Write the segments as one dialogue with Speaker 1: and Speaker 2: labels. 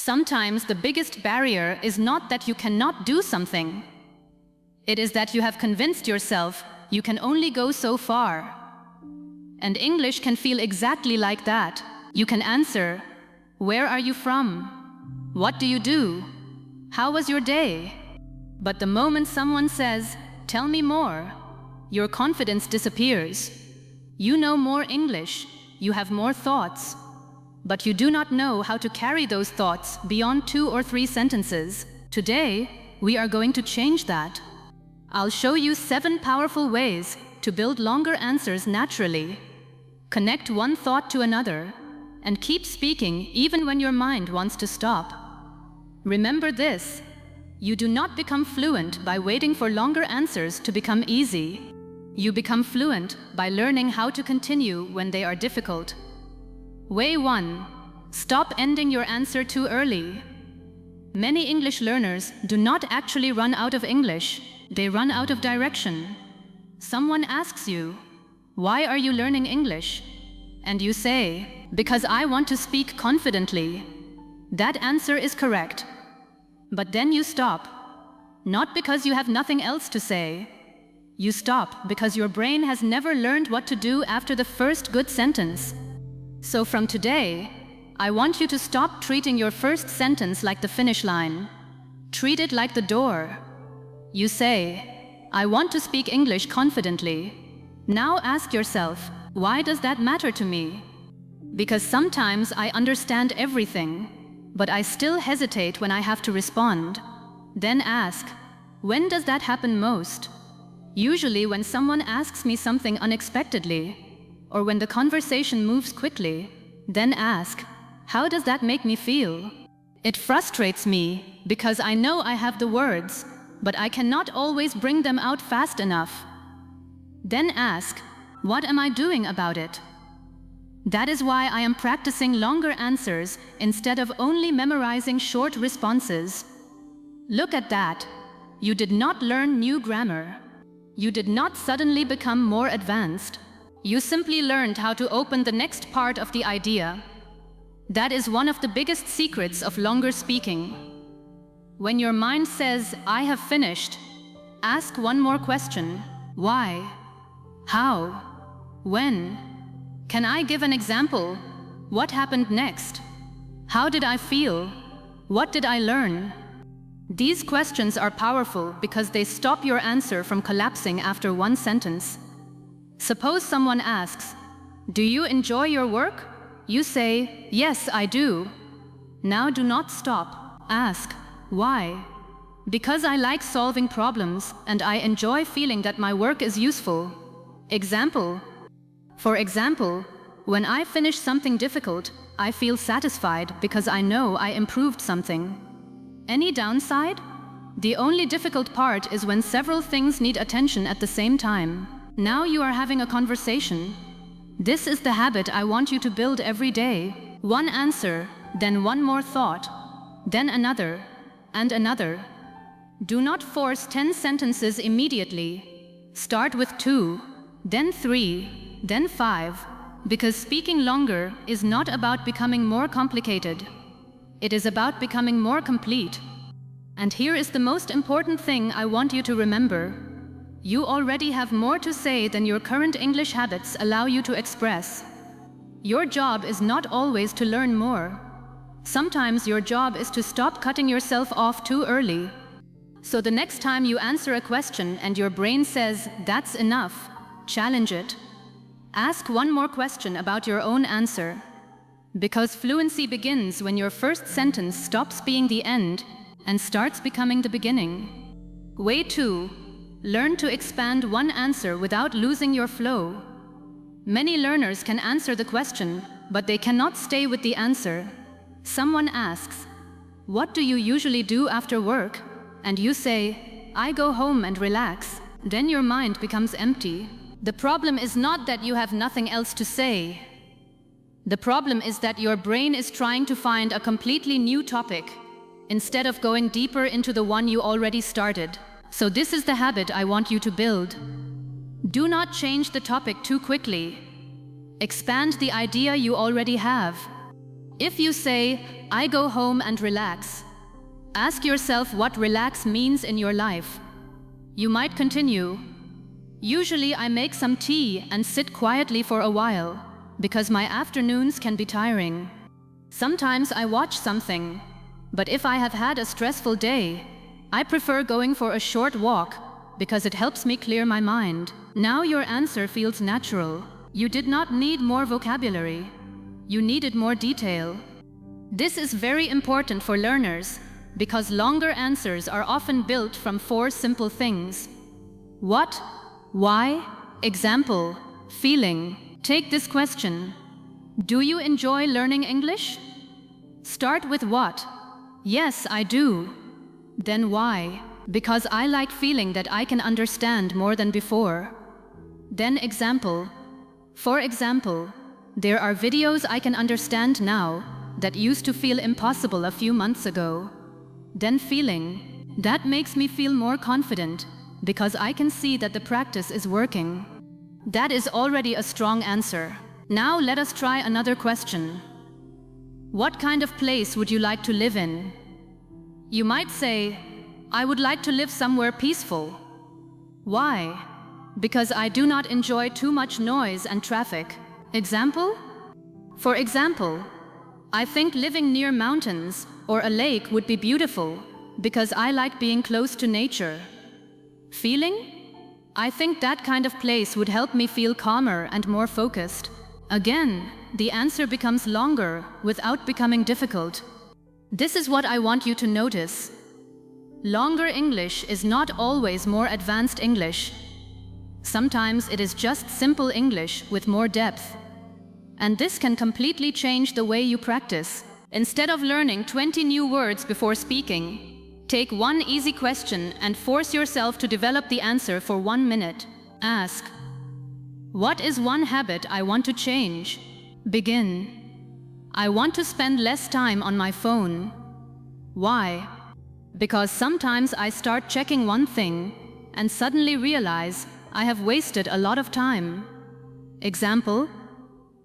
Speaker 1: Sometimes the biggest barrier is not that you cannot do something. It is that you have convinced yourself you can only go so far. And English can feel exactly like that. You can answer, "Where are you from? What do you do? How was your day?" But the moment someone says, "Tell me more," your confidence disappears. You know more English, you have more thoughts, but you do not know how to carry those thoughts beyond 2 or 3 sentences. Today, we are going to change that. I'll show you 7 powerful ways to build longer answers naturally. Connect one thought to another, and keep speaking even when your mind wants to stop. Remember this: you do not become fluent by waiting for longer answers to become easy. You become fluent by learning how to continue when they are difficult. Way 1. Stop ending your answer too early. Many English learners do not actually run out of English, they run out of direction. Someone asks you, "Why are you learning English?" And you say, "Because I want to speak confidently." That answer is correct. But then you stop. Not because you have nothing else to say. You stop because your brain has never learned what to do after the first good sentence. So from today, I want you to stop treating your first sentence like the finish line. Treat it like the door. You say, "I want to speak English confidently." Now ask yourself, why does that matter to me? Because sometimes I understand everything, but I still hesitate when I have to respond. Then ask, when does that happen most? Usually when someone asks me something unexpectedly, or when the conversation moves quickly. Then ask, how does that make me feel? It frustrates me because I know I have the words, but I cannot always bring them out fast enough. Then ask, what am I doing about it? That is why I am practicing longer answers instead of only memorizing short responses. Look at that. You did not learn new grammar. You did not suddenly become more advanced. You simply learned how to open the next part of the idea. That is one of the biggest secrets of longer speaking. When your mind says, "I have finished," ask one more question. Why? How? When? Can I give an example? What happened next? How did I feel? What did I learn? These questions are powerful because they stop your answer from collapsing after one sentence. Suppose someone asks, "Do you enjoy your work?" You say, "Yes, I do." Now do not stop. Ask, why? Because I like solving problems and I enjoy feeling that my work is useful. Example. For example, when I finish something difficult, I feel satisfied because I know I improved something. Any downside? The only difficult part is when several things need attention at the same time. Now you are having a conversation. This is the habit I want you to build every day. One answer, then one more thought, then another, and another. Do not force 10 sentences immediately. Start with 2, then 3, then 5, because speaking longer is not about becoming more complicated. It is about becoming more complete. And here is the most important thing I want you to remember. You already have more to say than your current English habits allow you to express. Your job is not always to learn more. Sometimes your job is to stop cutting yourself off too early. So the next time you answer a question and your brain says, "That's enough," challenge it. Ask one more question about your own answer. Because fluency begins when your first sentence stops being the end and starts becoming the beginning. Way 2. Learn to expand one answer without losing your flow. Many learners can answer the question, but they cannot stay with the answer. Someone asks, "What do you usually do after work?" And you say, "I go home and relax." Then your mind becomes empty. The problem is not that you have nothing else to say. The problem is that your brain is trying to find a completely new topic, instead of going deeper into the one you already started. So this is the habit I want you to build. Do not change the topic too quickly. Expand the idea you already have. If you say, I go home and relax. Ask yourself what relax means in your life. You might continue. Usually I make some tea and sit quietly for a while, because my afternoons can be tiring. Sometimes I watch something, but if I have had a stressful day, I prefer going for a short walk because it helps me clear my mind. Now your answer feels natural. You did not need more vocabulary. You needed more detail. This is very important for learners because longer answers are often built from 4 simple things. What? Why? Example. Feeling. Take this question. Do you enjoy learning English? Start with what? Yes, I do. Then why? Because I like feeling that I can understand more than before. Then example. For example, there are videos I can understand now that used to feel impossible a few months ago. Then feeling. That makes me feel more confident because I can see that the practice is working. That is already a strong answer. Now let us try another question. What kind of place would you like to live in? You might say, I would like to live somewhere peaceful. Why? Because I do not enjoy too much noise and traffic. Example? For example, I think living near mountains or a lake would be beautiful because I like being close to nature. Feeling? I think that kind of place would help me feel calmer and more focused. Again, the answer becomes longer without becoming difficult. This is what I want you to notice. Longer English is not always more advanced English. Sometimes it is just simple English with more depth. And this can completely change the way you practice. Instead of learning 20 new words before speaking, take one easy question and force yourself to develop the answer for 1 minute. Ask, what is one habit I want to change? Begin. I want to spend less time on my phone. Why? Because sometimes I start checking one thing and suddenly realize I have wasted a lot of time. Example?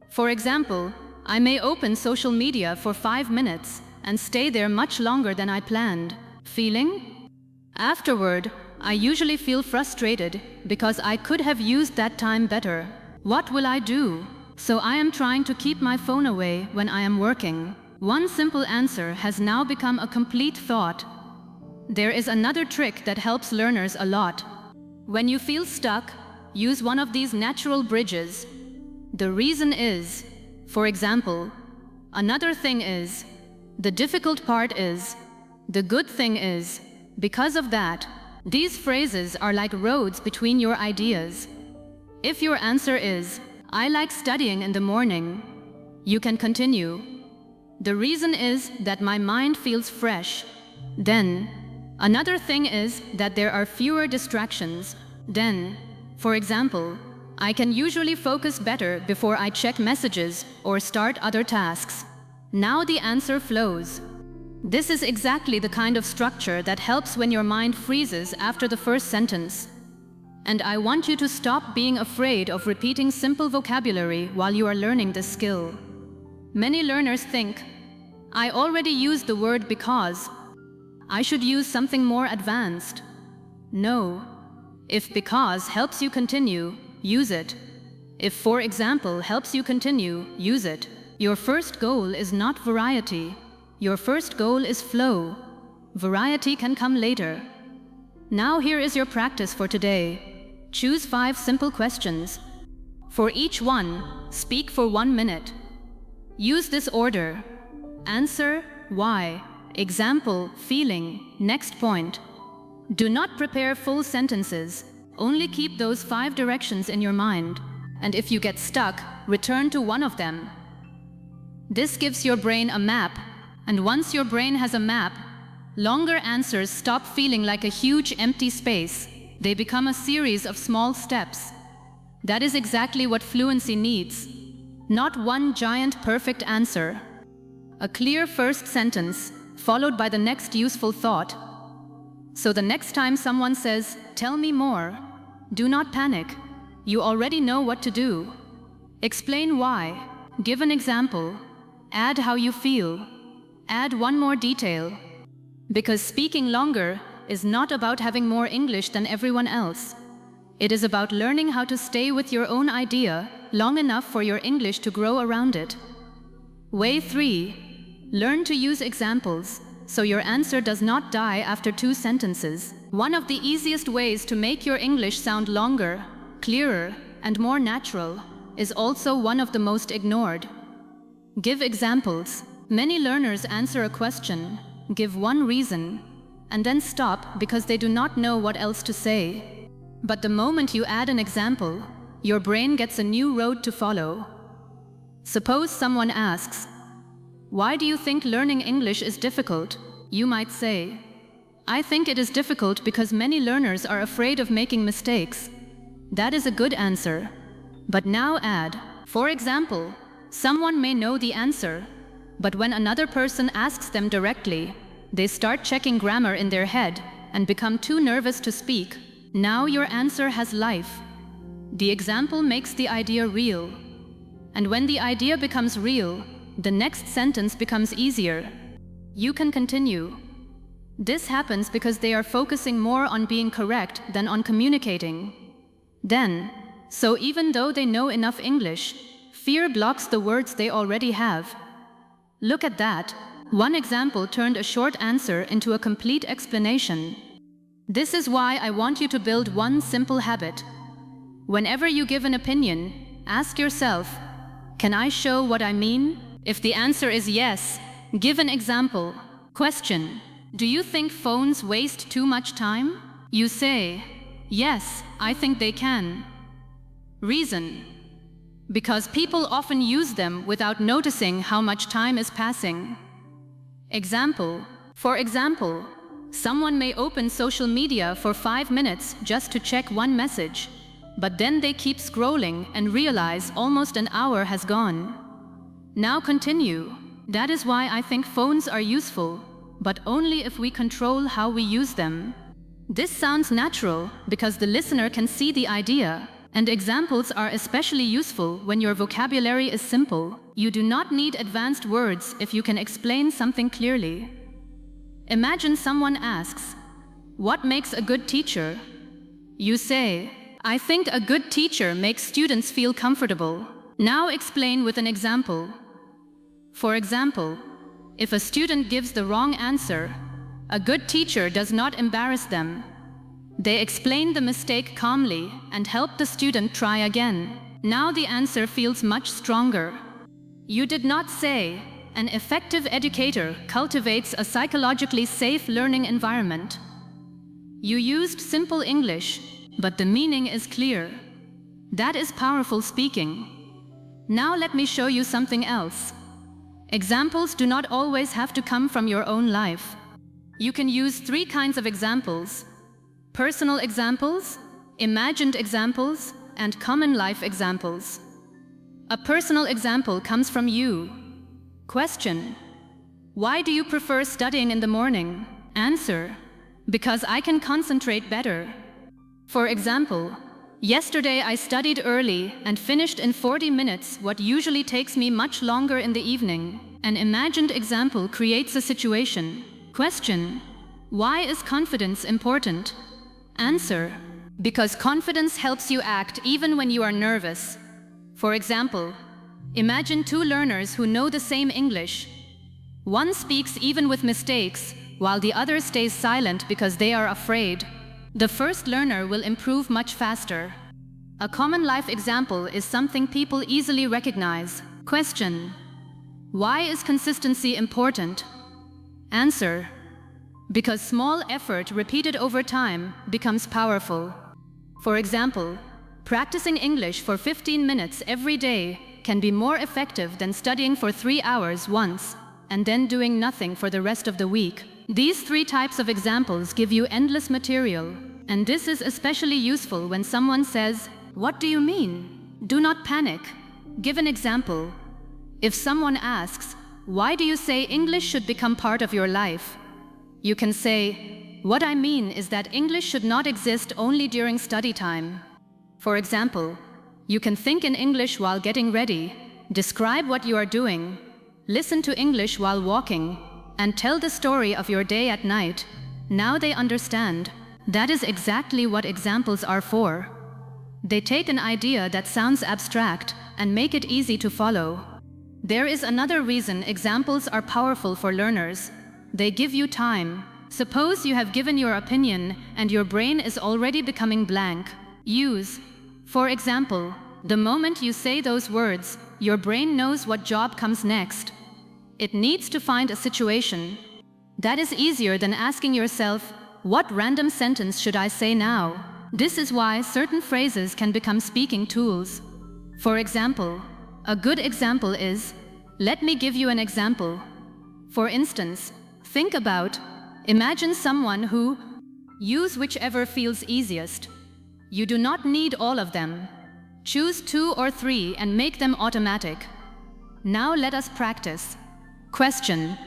Speaker 1: For example, I may open social media for 5 minutes and stay there much longer than I planned. Feeling? Afterward, I usually feel frustrated because I could have used that time better. What will I do? So I am trying to keep my phone away when I am working. One simple answer has now become a complete thought. There is another trick that helps learners a lot. When you feel stuck, use one of these natural bridges. The reason is, for example, another thing is, the difficult part is, the good thing is, because of that. These phrases are like roads between your ideas. If your answer is, I like studying in the morning, you can continue. The reason is that my mind feels fresh. Then, another thing is that there are fewer distractions. Then, for example, I can usually focus better before I check messages or start other tasks. Now the answer flows. This is exactly the kind of structure that helps when your mind freezes after the first sentence. And I want you to stop being afraid of repeating simple vocabulary while you are learning this skill. Many learners think, I already used the word because. I should use something more advanced. No. If because helps you continue, use it. If for example helps you continue, use it. Your first goal is not variety. Your first goal is flow. Variety can come later. Now here is your practice for today. Choose 5 simple questions. For each one, speak for 1 minute. Use this order. Answer, why. Example, feeling. Next point. Do not prepare full sentences. Only keep those 5 directions in your mind. And if you get stuck, return to one of them. This gives your brain a map. And once your brain has a map, longer answers stop feeling like a huge empty space. They become a series of small steps. That is exactly what fluency needs. Not one giant perfect answer. A clear first sentence, followed by the next useful thought. So the next time someone says, tell me more, do not panic. You already know what to do. Explain why. Give an example. Add how you feel. Add one more detail. Because speaking longer is not about having more English than everyone else. It is about learning how to stay with your own idea long enough for your English to grow around it. Way 3. Learn to use examples, so your answer does not die after 2 sentences. One of the easiest ways to make your English sound longer, clearer, and more natural is also one of the most ignored. Give examples. Many learners answer a question, give one reason, and then stop because they do not know what else to say. But the moment you add an example, your brain gets a new road to follow. Suppose someone asks, "Why do you think learning English is difficult?" You might say, "I think it is difficult because many learners are afraid of making mistakes." That is a good answer. But now add, for example, someone may know the answer, but when another person asks them directly, they start checking grammar in their head and become too nervous to speak. Now your answer has life. The example makes the idea real. And when the idea becomes real, the next sentence becomes easier. You can continue. This happens because they are focusing more on being correct than on communicating. Then, so even though they know enough English, fear blocks the words they already have. Look at that. One example turned a short answer into a complete explanation. This is why I want you to build one simple habit. Whenever you give an opinion, ask yourself, "Can I show what I mean?" If the answer is yes, give an example. Question: do you think phones waste too much time? You say, "Yes, I think they can." Reason: because people often use them without noticing how much time is passing. Example: for example, someone may open social media for 5 minutes just to check one message, but then they keep scrolling and realize almost an hour has gone. Now continue. That is why I think phones are useful, but only if we control how we use them. This sounds natural because the listener can see the idea, and examples are especially useful when your vocabulary is simple. You do not need advanced words if you can explain something clearly. Imagine someone asks, "What makes a good teacher?" You say, "I think a good teacher makes students feel comfortable." Now explain with an example. For example, if a student gives the wrong answer, a good teacher does not embarrass them. They explain the mistake calmly and help the student try again. Now the answer feels much stronger. You did not say, "An effective educator cultivates a psychologically safe learning environment." You used simple English, but the meaning is clear. That is powerful speaking. Now let me show you something else. Examples do not always have to come from your own life. You can use 3 kinds of examples: personal examples, imagined examples, and common life examples. A personal example comes from you. Question: why do you prefer studying in the morning? Answer: because I can concentrate better. For example, yesterday I studied early and finished in 40 minutes what usually takes me much longer in the evening. An imagined example creates a situation. Question: why is confidence important? Answer: because confidence helps you act even when you are nervous. For example, imagine 2 learners who know the same English. One speaks even with mistakes, while the other stays silent because they are afraid. The first learner will improve much faster. A common life example is something people easily recognize. Question: why is consistency important? Answer: because small effort repeated over time becomes powerful. For example, practicing English for 15 minutes every day can be more effective than studying for 3 hours once and then doing nothing for the rest of the week. These 3 types of examples give you endless material, and this is especially useful when someone says, "What do you mean?" Do not panic. Give an example. If someone asks, "Why do you say English should become part of your life?" You can say, "What I mean is that English should not exist only during study time." For example, you can think in English while getting ready, describe what you are doing, listen to English while walking, and tell the story of your day at night. Now they understand. That is exactly what examples are for. They take an idea that sounds abstract and make it easy to follow. There is another reason examples are powerful for learners. They give you time. Suppose you have given your opinion and your brain is already becoming blank. Use, for example, the moment you say those words, your brain knows what job comes next. It needs to find a situation. That is easier than asking yourself, what random sentence should I say now? This is why certain phrases can become speaking tools. For example, a good example is, let me give you an example. For instance, think about, imagine someone who, use whichever feels easiest. You do not need all of them. Choose 2 or 3 and make them automatic. Now let us practice. Question: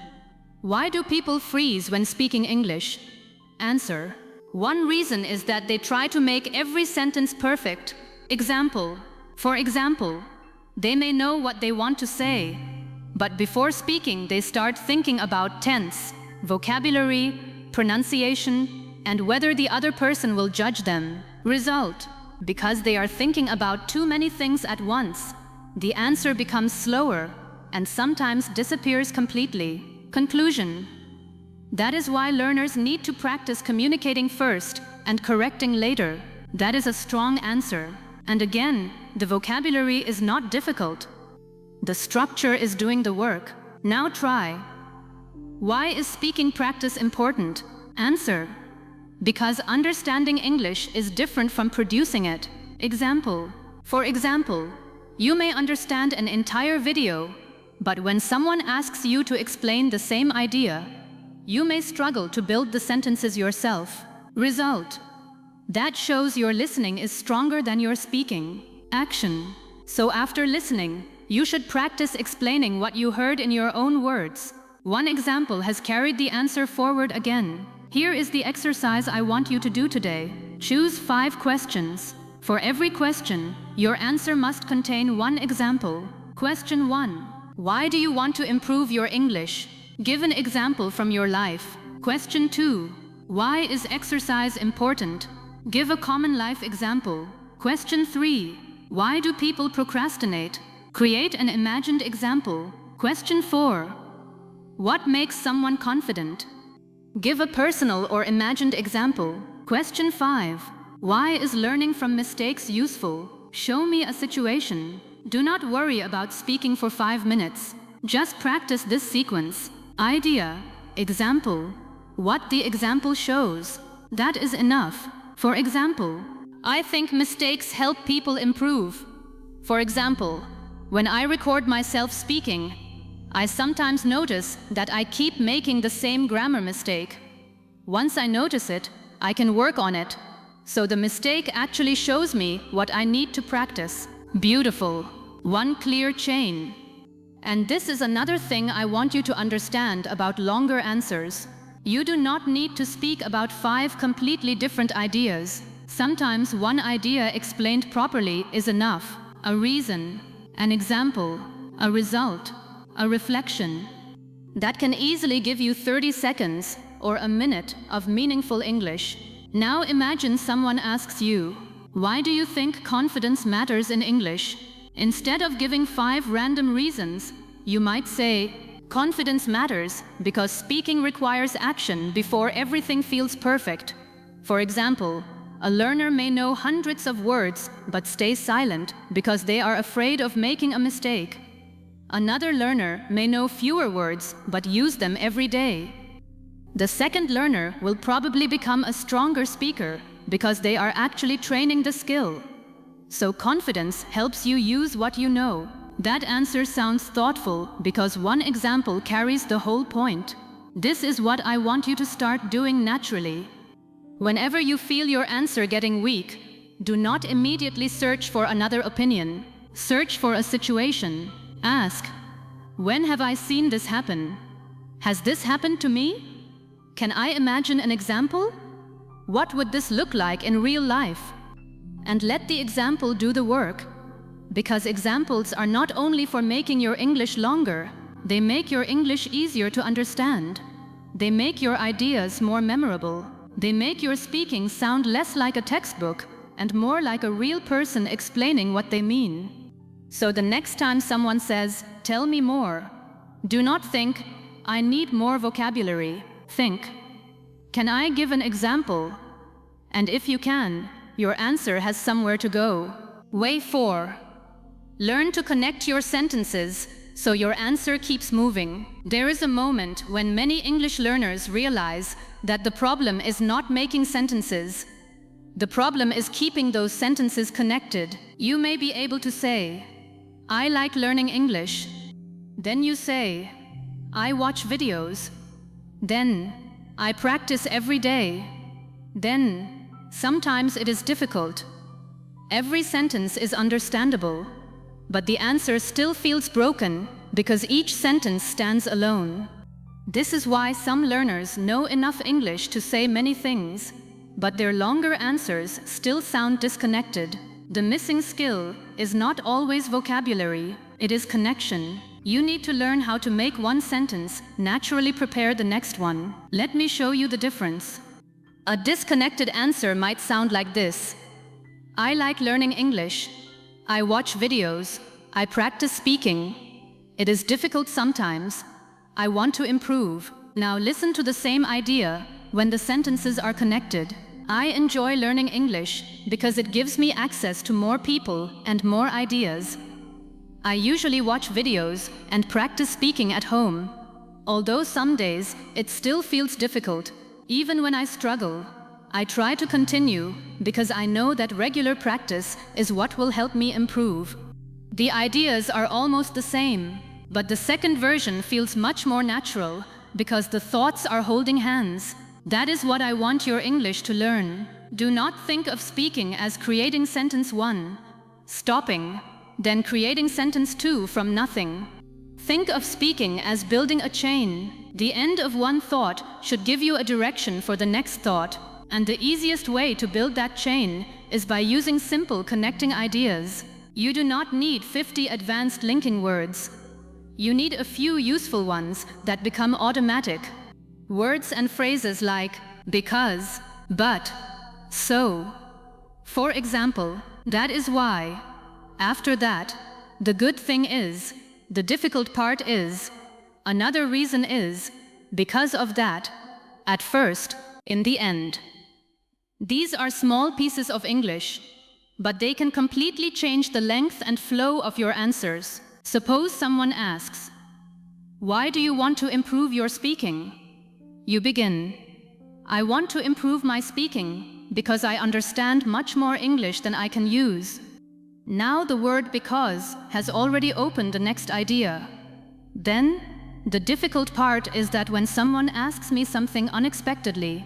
Speaker 1: why do people freeze when speaking English? Answer: one reason is that they try to make every sentence perfect. Example: for example, they may know what they want to say, but before speaking they start thinking about tense, vocabulary, pronunciation, and whether the other person will judge them. Result: because they are thinking about too many things at once, the answer becomes slower and sometimes disappears completely. Conclusion: that is why learners need to practice communicating first and correcting later. That is a strong answer. And again, the vocabulary is not difficult. The structure is doing the work. Now try. Why is speaking practice important? Answer: because understanding English is different from producing it. Example: for example, you may understand an entire video, but when someone asks you to explain the same idea, you may struggle to build the sentences yourself. Result: that shows your listening is stronger than your speaking. Action: so after listening, you should practice explaining what you heard in your own words. One example has carried the answer forward again. Here is the exercise I want you to do today. Choose 5 questions. For every question, your answer must contain one example. Question 1. Why do you want to improve your English? Give an example from your life. Question 2. Why is exercise important? Give a common life example. Question 3. Why do people procrastinate? Create an imagined example. Question 4. What makes someone confident? Give a personal or imagined example. Question 5. Why is learning from mistakes useful? Show me a situation. Do not worry about speaking for 5 minutes. Just practice this sequence. Idea, example, what the example shows. That is enough. For example, I think mistakes help people improve. For example, when I record myself speaking, I sometimes notice that I keep making the same grammar mistake. Once I notice it, I can work on it. So the mistake actually shows me what I need to practice. Beautiful. One clear chain. And this is another thing I want you to understand about longer answers. You do not need to speak about 5 completely different ideas. Sometimes one idea explained properly is enough. A reason, an example, a result, a reflection. That can easily give you 30 seconds or a minute of meaningful English. Now imagine someone asks you, why do you think confidence matters in English? Instead of giving 5 random reasons, you might say, confidence matters because speaking requires action before everything feels perfect. For example, a learner may know hundreds of words but stay silent because they are afraid of making a mistake. Another learner may know fewer words but use them every day. The second learner will probably become a stronger speaker because they are actually training the skill. So confidence helps you use what you know. That answer sounds thoughtful because one example carries the whole point. This is what I want you to start doing naturally. Whenever you feel your answer getting weak, do not immediately search for another opinion. Search for a situation. Ask, when have I seen this happen? Has this happened to me? Can I imagine an example? What would this look like in real life? And let the example do the work. Because examples are not only for making your English longer, They make your English easier to understand. They make your ideas more memorable. They make your speaking sound less like a textbook and more like a real person explaining what they mean. So the next time someone says, "Tell me more," do not think, "I need more vocabulary." Think, "Can I give an example?" And if you can, your answer has somewhere to go. Way 4. Learn to connect your sentences so your answer keeps moving. There is a moment when many English learners realize that the problem is not making sentences. The problem is keeping those sentences connected. You may be able to say, "I like learning English." Then you say, "I watch videos." Then, "I practice every day." Then, sometimes it is difficult. Every sentence is understandable, but the answer still feels broken because each sentence stands alone. This is why some learners know enough English to say many things, but their longer answers still sound disconnected. The missing skill is not always vocabulary, it is connection. You need to learn how to make one sentence naturally prepare the next one. Let me show you the difference. A disconnected answer might sound like this: "I like learning English. I watch videos. I practice speaking. It is difficult sometimes. I want to improve." Now listen to the same idea when the sentences are connected. "I enjoy learning English because it gives me access to more people and more ideas. I usually watch videos and practice speaking at home. Although some days it still feels difficult, even when I struggle, I try to continue because I know that regular practice is what will help me improve." The ideas are almost the same, but the second version feels much more natural because the thoughts are holding hands. That is what I want your English to learn. Do not think of speaking as creating sentence 1, stopping, then creating sentence 2 from nothing. Think of speaking as building a chain. The end of one thought should give you a direction for the next thought, and the easiest way to build that chain is by using simple connecting ideas. You do not need 50 advanced linking words. You need a few useful ones that become automatic. Words and phrases like because, but, so. For example, that is why. After that, the good thing is, the difficult part is, another reason is, because of that, at first, in the end. These are small pieces of English, but they can completely change the length and flow of your answers. Suppose someone asks, "Why do you want to improve your speaking?" You begin, "I want to improve my speaking because I understand much more English than I can use." Now the word "because" has already opened the next idea. Then, the difficult part is that when someone asks me something unexpectedly,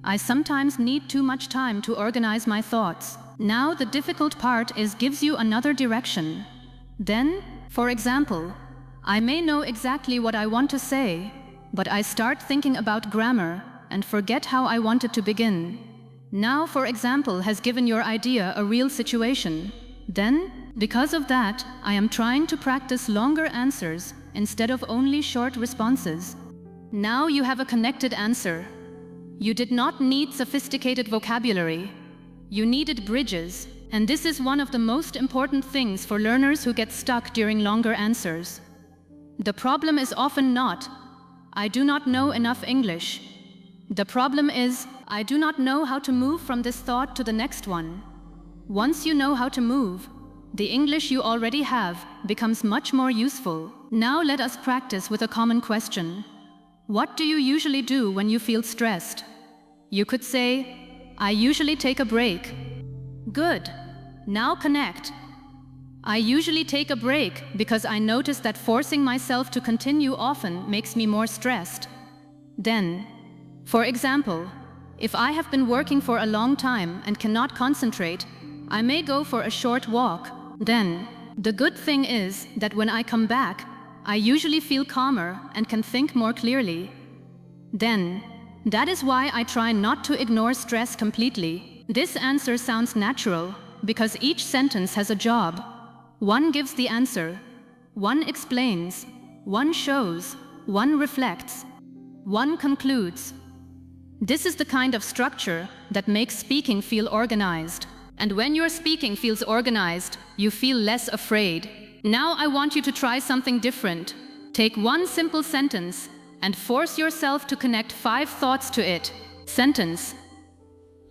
Speaker 1: I sometimes need too much time to organize my thoughts. Now the difficult part gives you another direction. Then, for example, I may know exactly what I want to say, but I start thinking about grammar and forget how I wanted to begin. Now, for example, has given your idea a real situation. Then, because of that, I am trying to practice longer answers instead of only short responses. Now you have a connected answer. You did not need sophisticated vocabulary. You needed bridges, and this is one of the most important things for learners who get stuck during longer answers. The problem is often not, "I do not know enough English." The problem is, "I do not know how to move from this thought to the next one." Once you know how to move, the English you already have becomes much more useful. Now let us practice with a common question. What do you usually do when you feel stressed? You could say, "I usually take a break." Good. Now connect. I usually take a break because I notice that forcing myself to continue often makes me more stressed. Then, for example, if I have been working for a long time and cannot concentrate, I may go for a short walk. Then, the good thing is that when I come back, I usually feel calmer and can think more clearly. Then, that is why I try not to ignore stress completely. This answer sounds natural because each sentence has a job. One gives the answer, one explains, One shows, one reflects, one concludes. This is the kind of structure that makes speaking feel organized. And when your speaking feels organized, you feel less afraid. Now I want you to try something different. Take one simple sentence and force yourself to connect 5 thoughts to it. Sentence: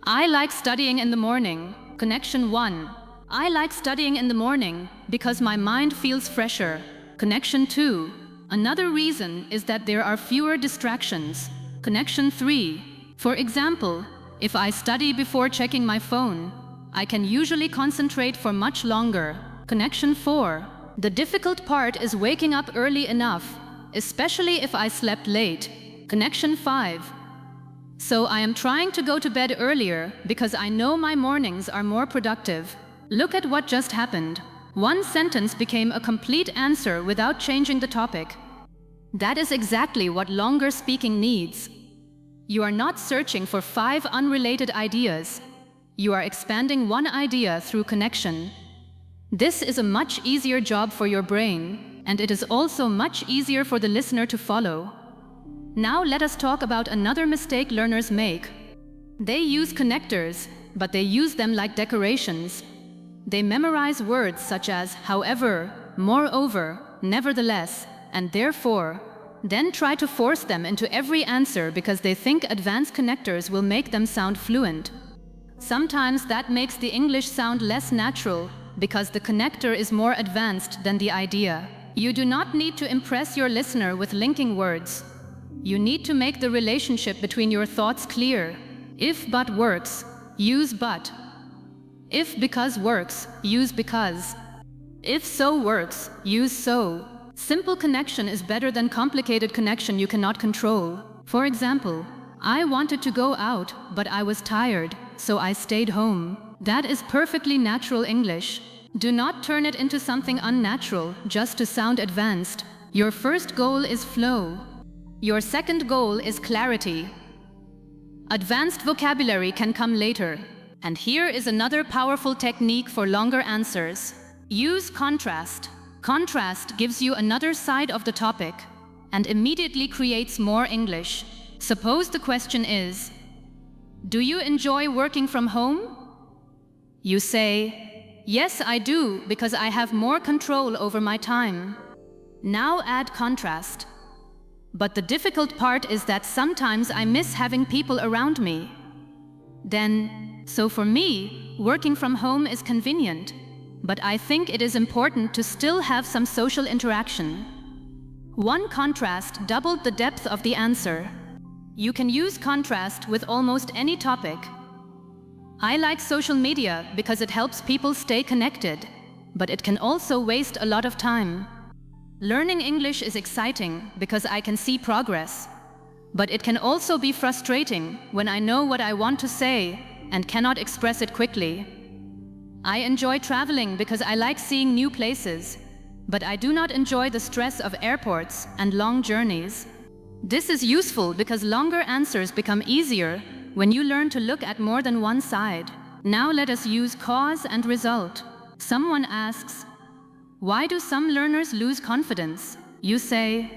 Speaker 1: I like studying in the morning. Connection 1. I like studying in the morning because my mind feels fresher. Connection 2. Another reason is that there are fewer distractions. Connection 3. For example, if I study before checking my phone, I can usually concentrate for much longer. Connection 4. The difficult part is waking up early enough, especially if I slept late. Connection 5. So I am trying to go to bed earlier because I know my mornings are more productive. Look at what just happened. One sentence became a complete answer without changing the topic. That is exactly what longer speaking needs. You are not searching for 5 unrelated ideas. You are expanding one idea through connection. This is a much easier job for your brain, and it is also much easier for the listener to follow. Now let us talk about another mistake learners make. They use connectors, but they use them like decorations. They memorize words such as however, moreover, nevertheless, and therefore, then try to force them into every answer because they think advanced connectors will make them sound fluent. Sometimes that makes the English sound less natural because the connector is more advanced than the idea. You do not need to impress your listener with linking words. You need to make the relationship between your thoughts clear. If but works, use but. If because works, use because. If so works, use so. Simple connection is better than complicated connection you cannot control. For example, I wanted to go out, but I was tired, so I stayed home. That is perfectly natural English. Do not turn it into something unnatural just to sound advanced. Your first goal is flow. Your second goal is clarity. Advanced vocabulary can come later. And here is another powerful technique for longer answers. Use contrast. Contrast gives you another side of the topic and immediately creates more English. Suppose the question is, do you enjoy working from home? You say, yes, I do, because I have more control over my time. Now add contrast. But the difficult part is that sometimes I miss having people around me. Then, so for me, working from home is convenient, but I think it is important to still have some social interaction. One contrast doubled the depth of the answer. You can use contrast with almost any topic. I like social media because it helps people stay connected, but it can also waste a lot of time. Learning English is exciting because I can see progress, but it can also be frustrating when I know what I want to say and cannot express it quickly. I enjoy traveling because I like seeing new places, but I do not enjoy the stress of airports and long journeys. This is useful because longer answers become easier when you learn to look at more than one side. Now let us use cause and result. Someone asks, why do some learners lose confidence? You say,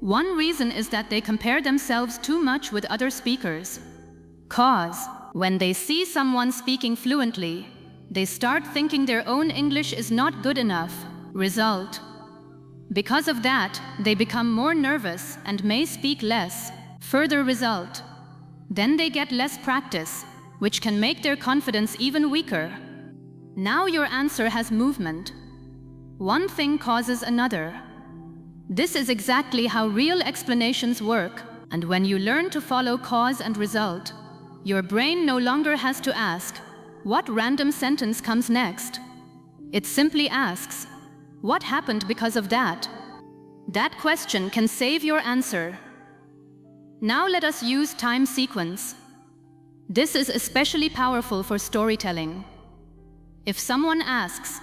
Speaker 1: one reason is that they compare themselves too much with other speakers. Cause, when they see someone speaking fluently, they start thinking their own English is not good enough. Result, because of that, they become more nervous and may speak less. Further result, then they get less practice, which can make their confidence even weaker. Now your answer has movement. One thing causes another. This is exactly how real explanations work, and when you learn to follow cause and result, your brain no longer has to ask, what random sentence comes next? It simply asks, what happened because of that? That question can save your answer. Now let us use time sequence. This is especially powerful for storytelling. If someone asks,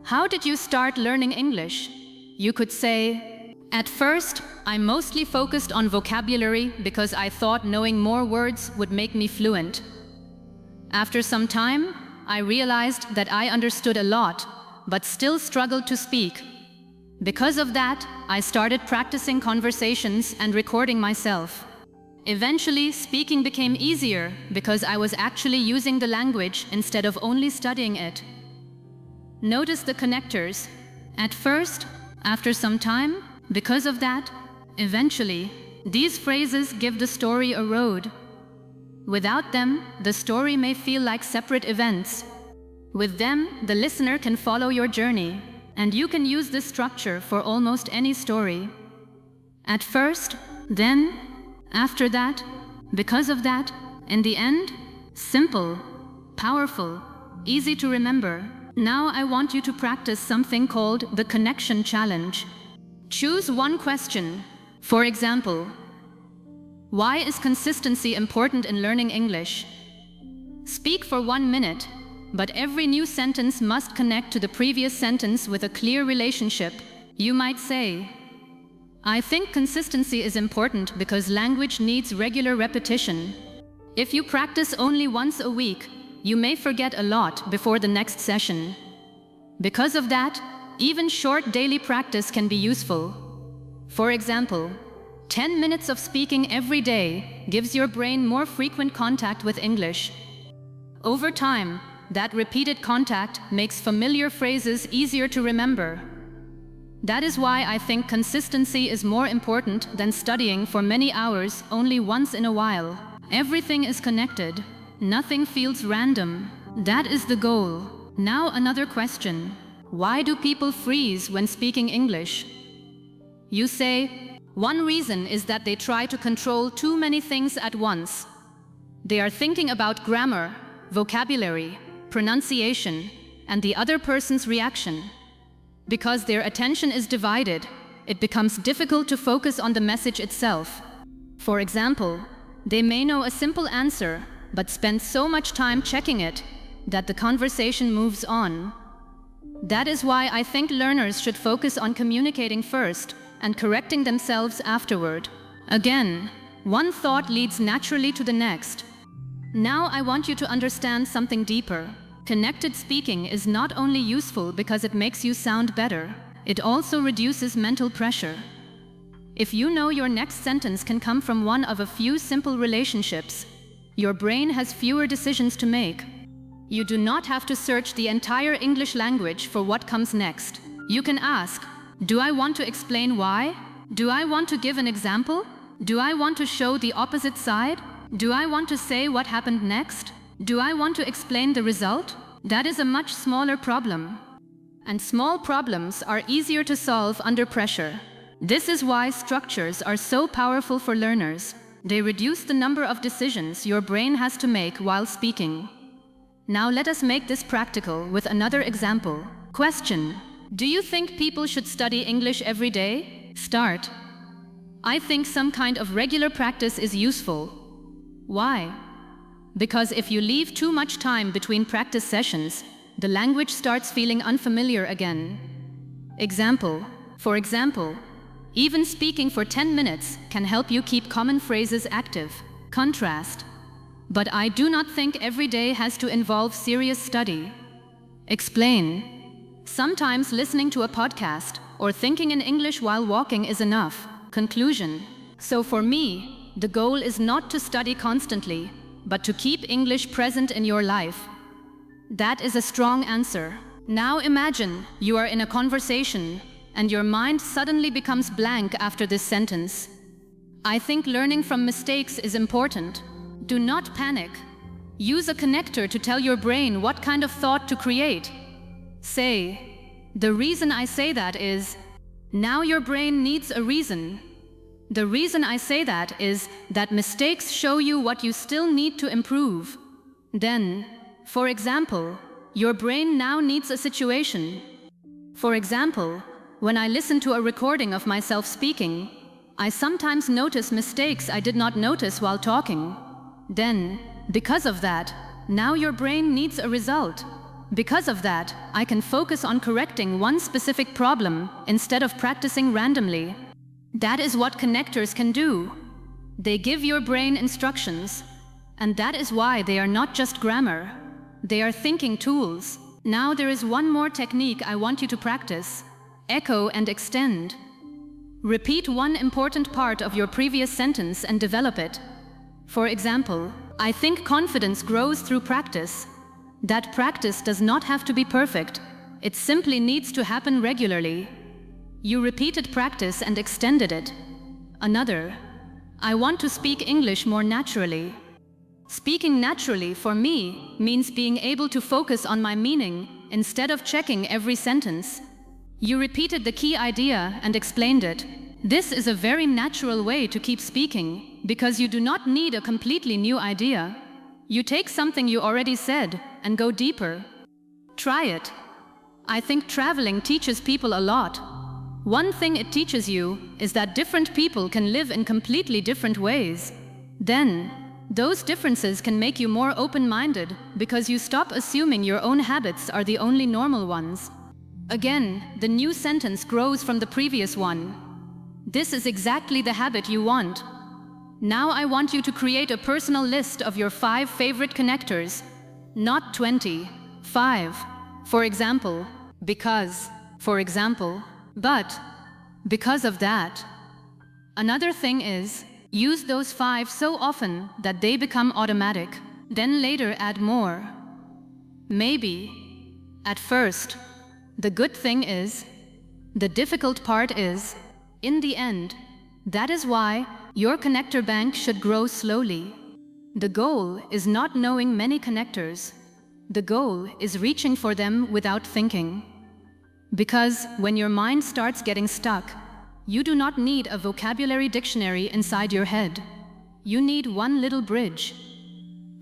Speaker 1: how did you start learning English? You could say, at first, I mostly focused on vocabulary because I thought knowing more words would make me fluent. After some time, I realized that I understood a lot, but still struggled to speak. Because of that, I started practicing conversations and recording myself. Eventually, speaking became easier because I was actually using the language instead of only studying it. Notice the connectors. At first, after some time, because of that, eventually, these phrases give the story a road. Without them, the story may feel like separate events. With them, the listener can follow your journey, and you can use this structure for almost any story. At first, then, after that, because of that, in the end, simple, powerful, easy to remember. Now I want you to practice something called the connection challenge. Choose one question. For example, why is consistency important in learning English? Speak for 1 minute, but every new sentence must connect to the previous sentence with a clear relationship. You might say, I think consistency is important because language needs regular repetition. If you practice only once a week, you may forget a lot before the next session. Because of that, even short daily practice can be useful. For example, 10 minutes of speaking every day gives your brain more frequent contact with English. Over time, that repeated contact makes familiar phrases easier to remember. That is why I think consistency is more important than studying for many hours only once in a while. Everything is connected. Nothing feels random. That is the goal. Now another question. Why do people freeze when speaking English? You say, one reason is that they try to control too many things at once. They are thinking about grammar, vocabulary, pronunciation, and the other person's reaction. Because their attention is divided, it becomes difficult to focus on the message itself. For example, they may know a simple answer, but spend so much time checking it that the conversation moves on. That is why I think learners should focus on communicating first and correcting themselves afterward. Again, one thought leads naturally to the next. Now I want you to understand something deeper. Connected speaking is not only useful because it makes you sound better, it also reduces mental pressure. If you know your next sentence can come from one of a few simple relationships, your brain has fewer decisions to make. You do not have to search the entire English language for what comes next. You can ask, do I want to explain why? Do I want to give an example? Do I want to show the opposite side? Do I want to say what happened next? Do I want to explain the result? That is a much smaller problem. And small problems are easier to solve under pressure. This is why structures are so powerful for learners. They reduce the number of decisions your brain has to make while speaking. Now let us make this practical with another example. Question: do you think people should study English every day? Start. I think some kind of regular practice is useful. Why? Because if you leave too much time between practice sessions, the language starts feeling unfamiliar again. Example. For example, even speaking for 10 minutes can help you keep common phrases active. Contrast. But I do not think every day has to involve serious study. Explain. Sometimes listening to a podcast or thinking in English while walking is enough. Conclusion. So for me, the goal is not to study constantly, but to keep English present in your life. That is a strong answer. Now imagine you are in a conversation and your mind suddenly becomes blank after this sentence. I think learning from mistakes is important. Do not panic. Use a connector to tell your brain what kind of thought to create. Say, the reason I say that is, now your brain needs a reason. The reason I say that is that mistakes show you what you still need to improve. Then, for example, your brain now needs a situation. For example, when I listen to a recording of myself speaking, I sometimes notice mistakes I did not notice while talking. Then, because of that, now your brain needs a result. Because of that, I can focus on correcting one specific problem instead of practicing randomly. That is what connectors can do. They give your brain instructions, and that is why they are not just grammar. They are thinking tools. Now there is one more technique I want you to practice. echo and extend. Repeat one important part of your previous sentence and develop it. For example, I think confidence grows through practice. That practice does not have to be perfect. It simply needs to happen regularly. You repeated practice and extended it. Another, I want to speak English more naturally. Speaking naturally for me means being able to focus on my meaning instead of checking every sentence. You repeated the key idea and explained it. This is a very natural way to keep speaking because you do not need a completely new idea. You take something you already said and go deeper. Try it. I think traveling teaches people a lot. One thing it teaches you is that different people can live in completely different ways. Then, those differences can make you more open-minded because you stop assuming your own habits are the only normal ones. Again, the new sentence grows from the previous one. This is exactly the habit you want. Now I want you to create a personal list of your 5 favorite connectors. Not 20, 5. For example, because. For example, but. Because of that. Another thing is, use those 5 so often that they become automatic. Then later add more. Maybe. At first. The good thing is, the difficult part is, in the end, that is why your connector bank should grow slowly. The goal is not knowing many connectors. The goal is reaching for them without thinking. Because when your mind starts getting stuck, you do not need a vocabulary dictionary inside your head. You need one little bridge.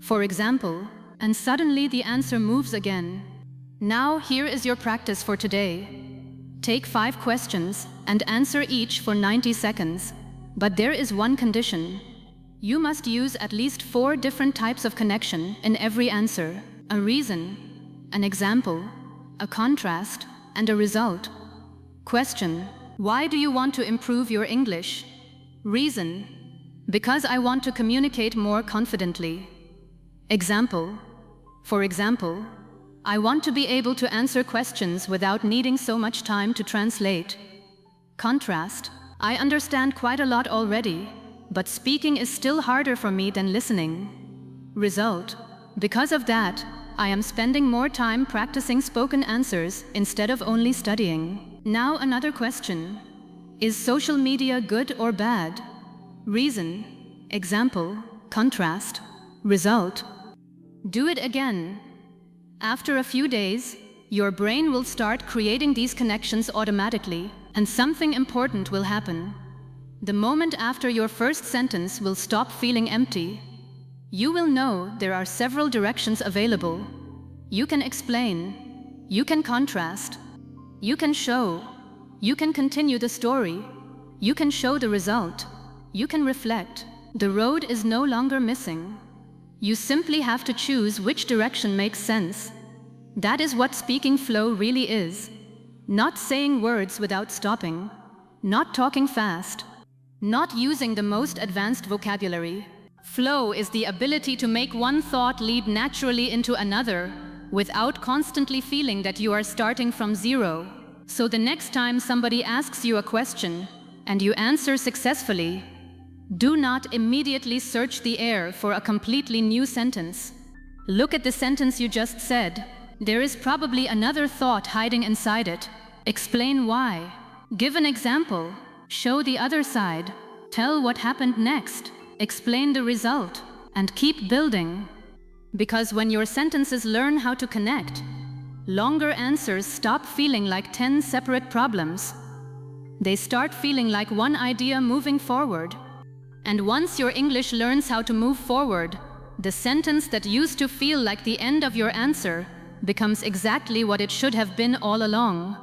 Speaker 1: For example, and suddenly the answer moves again. Now here is your practice for today. Take 5 questions and answer each for 90 seconds. But there is one condition. You must use at least 4 different types of connection in every answer. A reason, an example, a contrast, and a result. Question: why do you want to improve your English? Reason: because I want to communicate more confidently. Example: for example, I want to be able to answer questions without needing so much time to translate. Contrast: I understand quite a lot already, but speaking is still harder for me than listening. Result: because of that, I am spending more time practicing spoken answers instead of only studying. Now another question. Is social media good or bad? Reason, example, contrast, result. Do it again. After a few days, your brain will start creating these connections automatically, and something important will happen. The moment after your first sentence will stop feeling empty. You will know there are several directions available. You can explain, you can contrast, you can show, you can continue the story, you can show the result, you can reflect. The road is no longer missing. You simply have to choose which direction makes sense. That is what speaking flow really is. Not saying words without stopping, not talking fast, not using the most advanced vocabulary. Flow is the ability to make one thought lead naturally into another without constantly feeling that you are starting from zero. So the next time somebody asks you a question and you answer successfully, do not immediately search the air for a completely new sentence. Look at the sentence you just said. There is probably another thought hiding inside it. Explain why. Give an example. Show the other side. Tell what happened next. Explain the result. And keep building. Because when your sentences learn how to connect, longer answers stop feeling like 10 separate problems. They start feeling like one idea moving forward. And once your English learns how to move forward, the sentence that used to feel like the end of your answer becomes exactly what it should have been all along.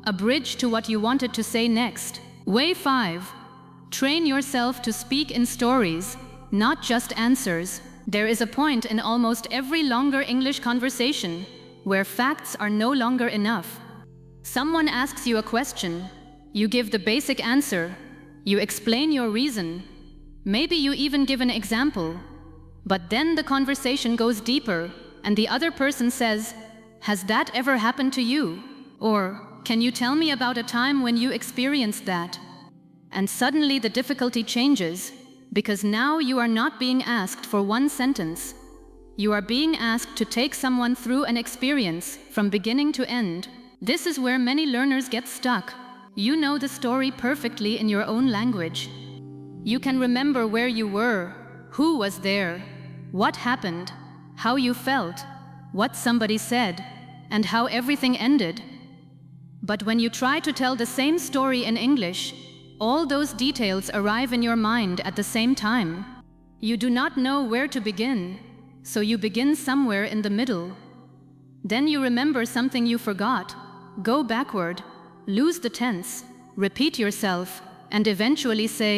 Speaker 1: A bridge to what you wanted to say next. Way 5. Train yourself to speak in stories, not just answers. There is a point in almost every longer English conversation where facts are no longer enough. Someone asks you a question, you give the basic answer, you explain your reason, maybe you even give an example, but then the conversation goes deeper and the other person says, "Has that ever happened to you?" Or, Can you tell me about a time when you experienced that? And suddenly the difficulty changes, because now you are not being asked for one sentence. You are being asked to take someone through an experience from beginning to end. This is where many learners get stuck. You know the story perfectly in your own language. You can remember where you were, who was there, what happened, how you felt, what somebody said, and how everything ended. But when you try to tell the same story in English, all those details arrive in your mind at the same time. You do not know where to begin, so you begin somewhere in the middle. Then you remember something you forgot, go backward, lose the tense, repeat yourself, and eventually say,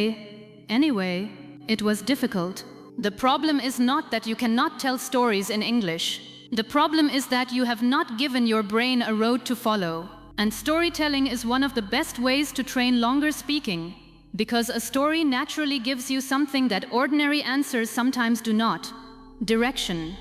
Speaker 1: "Anyway, it was difficult." The problem is not that you cannot tell stories in English. The problem is that you have not given your brain a road to follow. And storytelling is one of the best ways to train longer speaking, because a story naturally gives you something that ordinary answers sometimes do not. Direction.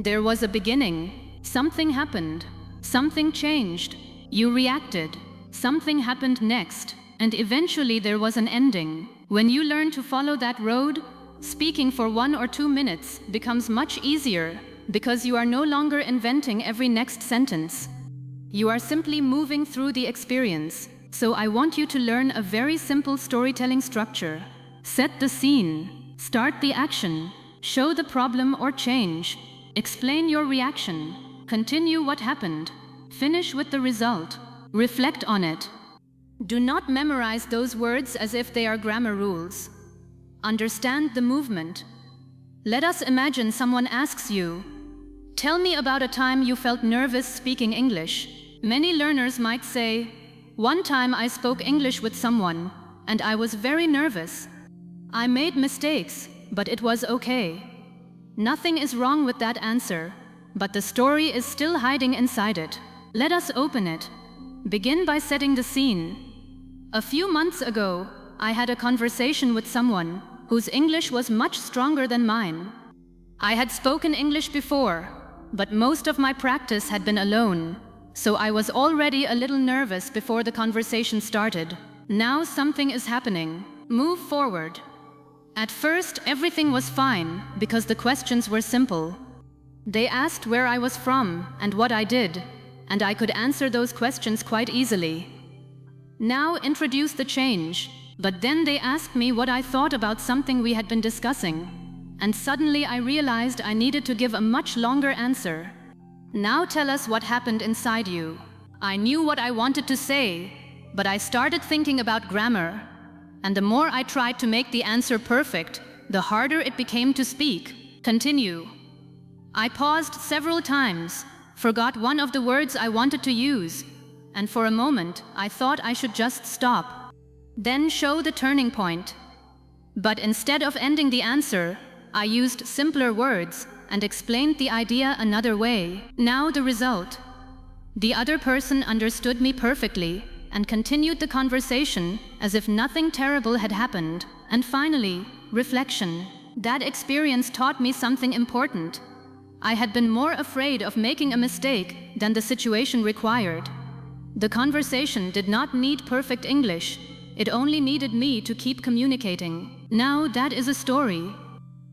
Speaker 1: There was a beginning. Something happened. Something changed. You reacted. Something happened next. And eventually there was an ending. When you learn to follow that road, speaking for 1 or 2 minutes becomes much easier, because you are no longer inventing every next sentence. You are simply moving through the experience. So I want you to learn a very simple storytelling structure. Set the scene. Start the action. Show the problem or change. Explain your reaction. Continue what happened. Finish with the result. Reflect on it. Do not memorize those words as if they are grammar rules. Understand the movement. Let us imagine someone asks you, "Tell me about a time you felt nervous speaking English." Many learners might say, "One time I spoke English with someone, and I was very nervous. I made mistakes, but it was okay." Nothing is wrong with that answer, but the story is still hiding inside it. Let us open it. Begin by setting the scene. A few months ago, I had a conversation with someone whose English was much stronger than mine. I had spoken English before, but most of my practice had been alone. So I was already a little nervous before the conversation started. Now something is happening. Move forward. At first, everything was fine, because the questions were simple. They asked where I was from and what I did, and I could answer those questions quite easily. Now introduce the change, but then they asked me what I thought about something we had been discussing. And suddenly I realized I needed to give a much longer answer. Now tell us what happened inside you. I knew what I wanted to say, but I started thinking about grammar. And the more I tried to make the answer perfect, the harder it became to speak. Continue. I paused several times, forgot one of the words I wanted to use, and for a moment I thought I should just stop. Then show the turning point. But instead of ending the answer, I used simpler words and explained the idea another way. Now the result. The other person understood me perfectly and continued the conversation as if nothing terrible had happened. And finally, reflection. That experience taught me something important. I had been more afraid of making a mistake than the situation required. The conversation did not need perfect English. It only needed me to keep communicating. Now that is a story.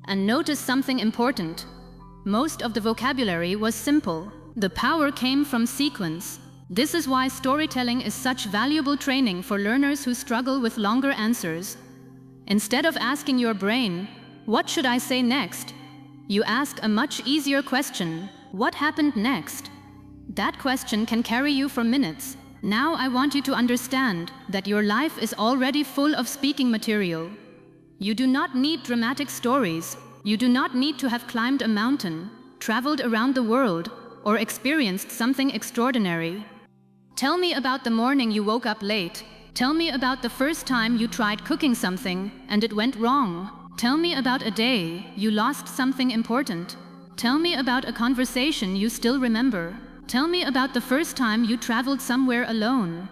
Speaker 1: And notice something important. Most of the vocabulary was simple. The power came from sequence. This is why storytelling is such valuable training for learners who struggle with longer answers. Instead of asking your brain, "What should I say next?" you ask a much easier question, "What happened next?" That question can carry you for minutes. Now I want you to understand that your life is already full of speaking material. You do not need dramatic stories. You do not need to have climbed a mountain, traveled around the world, or experienced something extraordinary. Tell me about the morning you woke up late. Tell me about the first time you tried cooking something and it went wrong. Tell me about a day you lost something important. Tell me about a conversation you still remember. Tell me about the first time you traveled somewhere alone.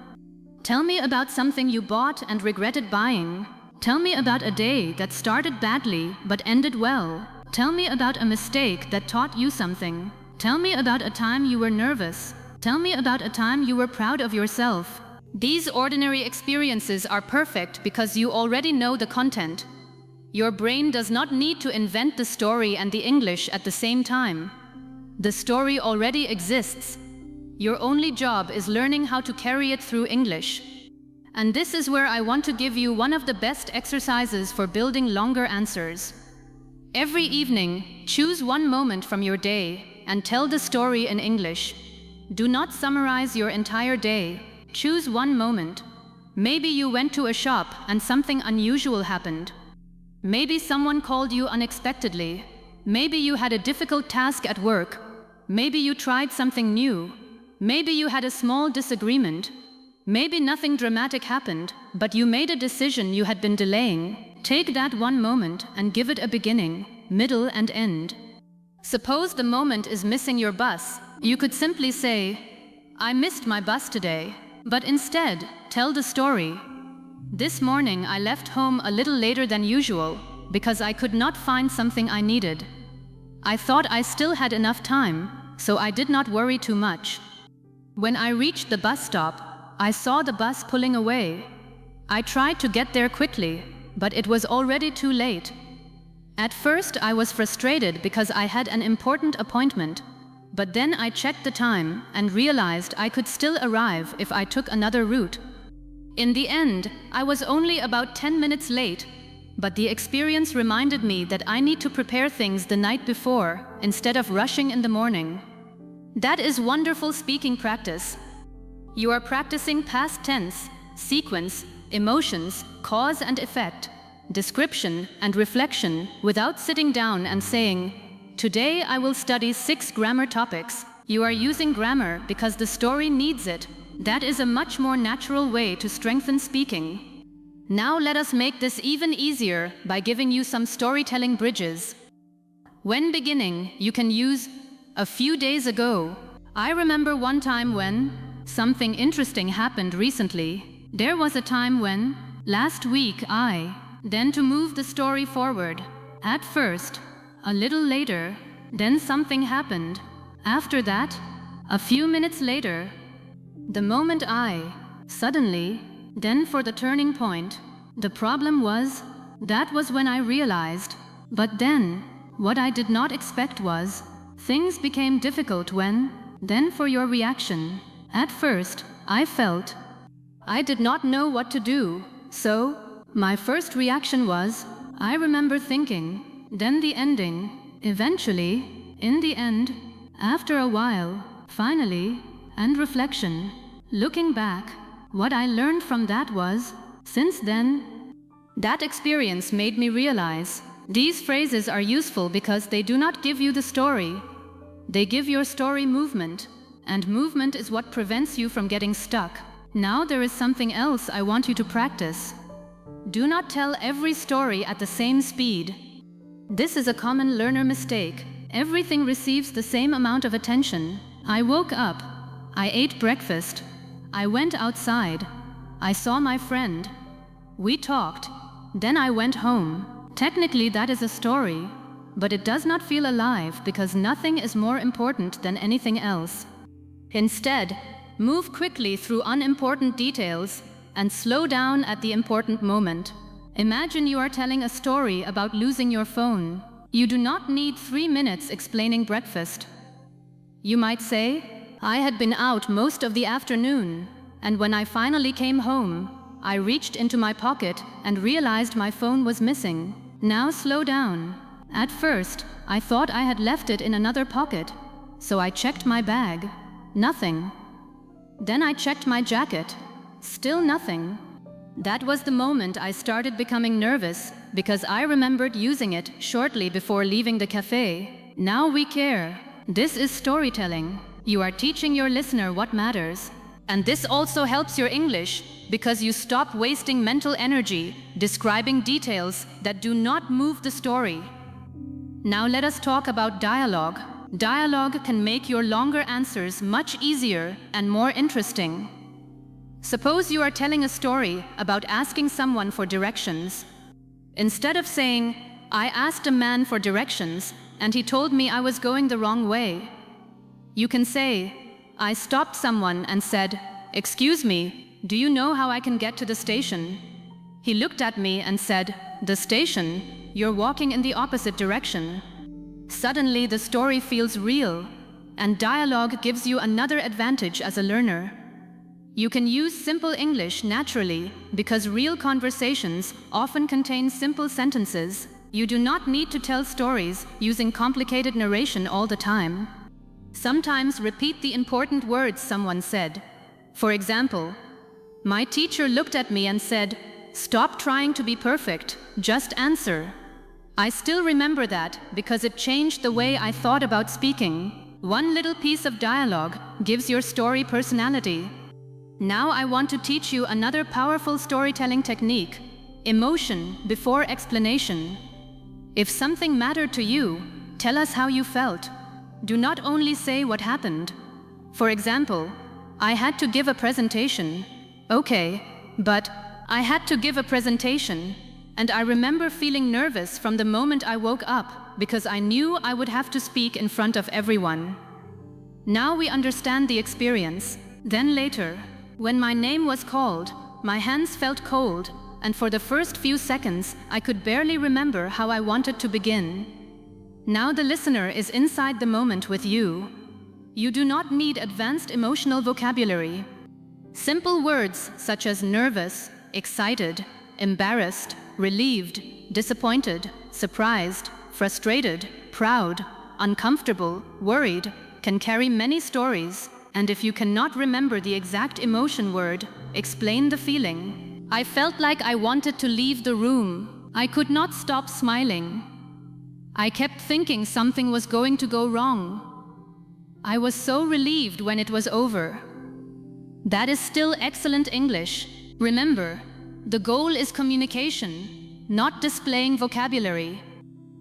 Speaker 1: Tell me about something you bought and regretted buying. Tell me about a day that started badly but ended well. Tell me about a mistake that taught you something. Tell me about a time you were nervous. Tell me about a time you were proud of yourself. These ordinary experiences are perfect because you already know the content. Your brain does not need to invent the story and the English at the same time. The story already exists. Your only job is learning how to carry it through English. And this is where I want to give you one of the best exercises for building longer answers. Every evening, choose one moment from your day and tell the story in English. Do not summarize your entire day. Choose one moment. Maybe you went to a shop and something unusual happened. Maybe someone called you unexpectedly. Maybe you had a difficult task at work. Maybe you tried something new. Maybe you had a small disagreement. Maybe nothing dramatic happened, but you made a decision you had been delaying. Take that one moment and give it a beginning, middle, and end. Suppose the moment is missing your bus. You could simply say, "I missed my bus today." But instead, tell the story. "This morning I left home a little later than usual because I could not find something I needed. I thought I still had enough time, so I did not worry too much. When I reached the bus stop, I saw the bus pulling away. I tried to get there quickly, but it was already too late. At first I was frustrated because I had an important appointment, but then I checked the time and realized I could still arrive if I took another route. In the end, I was only about 10 minutes late, but the experience reminded me that I need to prepare things the night before instead of rushing in the morning." That is wonderful speaking practice. You are practicing past tense, sequence, emotions, cause and effect, description and reflection without sitting down and saying, "Today I will study 6 grammar topics." You are using grammar because the story needs it. That is a much more natural way to strengthen speaking. Now let us make this even easier by giving you some storytelling bridges. When beginning, you can use "a few days ago." I remember one time when something interesting happened recently. There was a time when last week then to move the story forward. At first, a little later, then something happened. After that, a few minutes later. The moment suddenly, then for the turning point. The problem was, that was when I realized. But then, what I did not expect was, things became difficult when, then for your reaction. At first, I felt I did not know what to do, so my first reaction was, I remember thinking, then the ending, eventually, in the end, after a while, finally, and reflection. Looking back, what I learned from that was, since then, that experience made me realize these phrases are useful because they do not give you the story. They give your story movement, and movement is what prevents you from getting stuck. Now there is something else I want you to practice. Do not tell every story at the same speed. This is a common learner mistake. Everything receives the same amount of attention. I woke up. I ate breakfast. I went outside. I saw my friend. We talked. Then I went home. Technically that is a story, but it does not feel alive because nothing is more important than anything else. Instead, move quickly through unimportant details and slow down at the important moment. Imagine you are telling a story about losing your phone. You do not need 3 minutes explaining breakfast. You might say, "I had been out most of the afternoon, and when I finally came home, I reached into my pocket and realized my phone was missing." Now slow down. At first, I thought I had left it in another pocket, so I checked my bag. Nothing. Then I checked my jacket. Still nothing. That was the moment I started becoming nervous because I remembered using it shortly before leaving the cafe. Now we care. This is storytelling. You are teaching your listener what matters. And this also helps your English because you stop wasting mental energy describing details that do not move the story. Now let us talk about dialogue. Dialogue can make your longer answers much easier and more interesting. Suppose you are telling a story about asking someone for directions. Instead of saying, "I asked a man for directions and he told me I was going the wrong way," you can say, I stopped someone and said, "Excuse me, do you know how I can get to the station?" He looked at me and said, "The station? You're walking in the opposite direction." Suddenly the story feels real, and dialogue gives you another advantage as a learner. You can use simple English naturally because real conversations often contain simple sentences. You do not need to tell stories using complicated narration all the time. Sometimes repeat the important words someone said. For example, my teacher looked at me and said, "Stop trying to be perfect, just answer." I still remember that because it changed the way I thought about speaking. One little piece of dialogue gives your story personality. Now I want to teach you another powerful storytelling technique: emotion before explanation. If something mattered to you, tell us how you felt. Do not only say what happened. For example, I had to give a presentation. Okay, but I had to give a presentation, and I remember feeling nervous from the moment I woke up because I knew I would have to speak in front of everyone. Now we understand the experience. Then later, when my name was called, my hands felt cold, and for the first few seconds, I could barely remember how I wanted to begin. Now the listener is inside the moment with you. You do not need advanced emotional vocabulary. Simple words such as nervous, excited, embarrassed, relieved, disappointed, surprised, frustrated, proud, uncomfortable, worried can carry many stories, and if you cannot remember the exact emotion word, explain the feeling. I felt like I wanted to leave the room. I could not stop smiling. I kept thinking something was going to go wrong. I was so relieved when it was over. That is still excellent English. Remember, the goal is communication, not displaying vocabulary.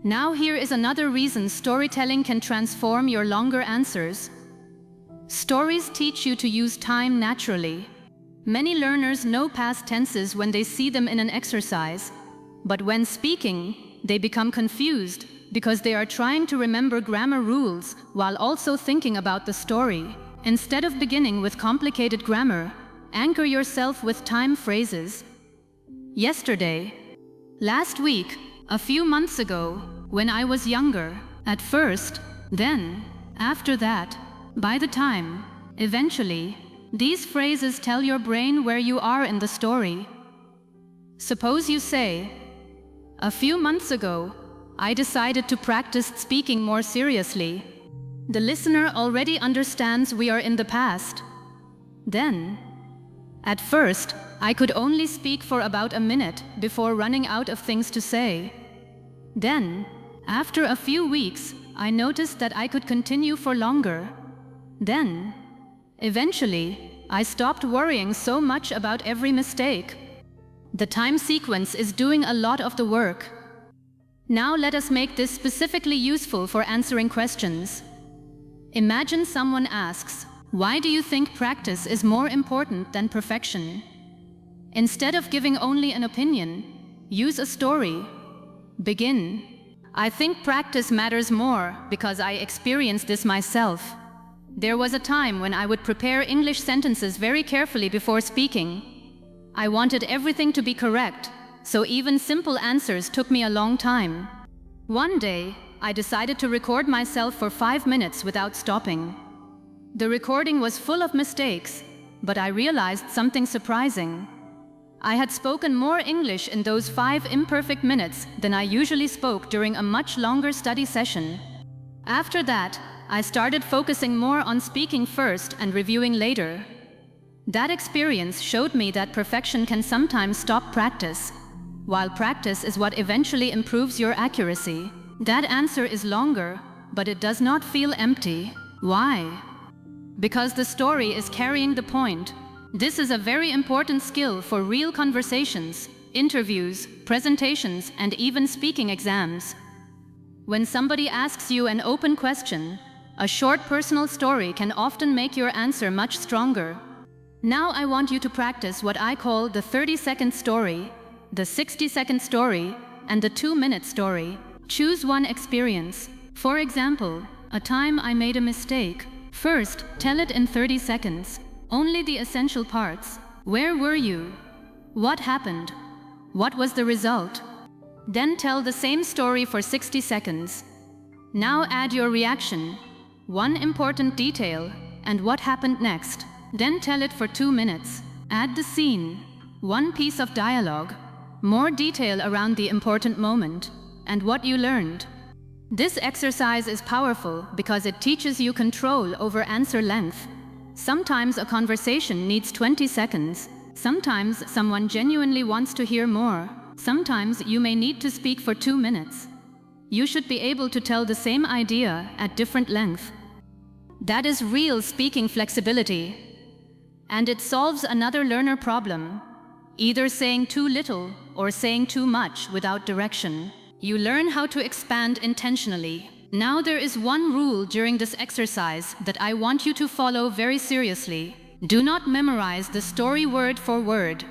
Speaker 1: Now here is another reason storytelling can transform your longer answers. Stories teach you to use time naturally. Many learners know past tenses when they see them in an exercise, but when speaking, they become confused because they are trying to remember grammar rules while also thinking about the story. Instead of beginning with complicated grammar, anchor yourself with time phrases. Yesterday, last week, a few months ago, when I was younger, at first, then, after that, by the time, eventually. These phrases tell your brain where you are in the story. Suppose you say, "A few months ago, I decided to practice speaking more seriously." The listener already understands we are in the past. Then, at first, I could only speak for about a minute before running out of things to say. Then, after a few weeks, I noticed that I could continue for longer. Then, eventually, I stopped worrying so much about every mistake. The time sequence is doing a lot of the work. Now let us make this specifically useful for answering questions. Imagine someone asks, "Why do you think practice is more important than perfection?" Instead of giving only an opinion, use a story. Begin. "I think practice matters more because I experienced this myself. There was a time when I would prepare English sentences very carefully before speaking. I wanted everything to be correct, so even simple answers took me a long time. One day, I decided to record myself for 5 minutes without stopping. The recording was full of mistakes, but I realized something surprising. I had spoken more English in those 5 imperfect minutes than I usually spoke during a much longer study session. After that, I started focusing more on speaking first and reviewing later. That experience showed me that perfection can sometimes stop practice, while practice is what eventually improves your accuracy. That answer is longer, but it does not feel empty. Why? Because the story is carrying the point. This is a very important skill for real conversations, interviews, presentations, and even speaking exams. When somebody asks you an open question, a short personal story can often make your answer much stronger. Now I want you to practice what I call the 30-second story, the 60-second story, and the 2-minute story. Choose one experience. For example, a time I made a mistake. First, tell it in 30 seconds. Only the essential parts. Where were you? What happened? What was the result? Then tell the same story for 60 seconds. Now add your reaction, one important detail, and what happened next. Then tell it for 2 minutes. Add the scene, one piece of dialogue, more detail around the important moment, and what you learned. This exercise is powerful because it teaches you control over answer length. Sometimes a conversation needs 20 seconds. Sometimes someone genuinely wants to hear more. Sometimes you may need to speak for 2 minutes. You should be able to tell the same idea at different length. That is real speaking flexibility. And it solves another learner problem, either saying too little or saying too much without direction. You learn how to expand intentionally. Now there is one rule during this exercise that I want you to follow very seriously. Do not memorize the story word for word.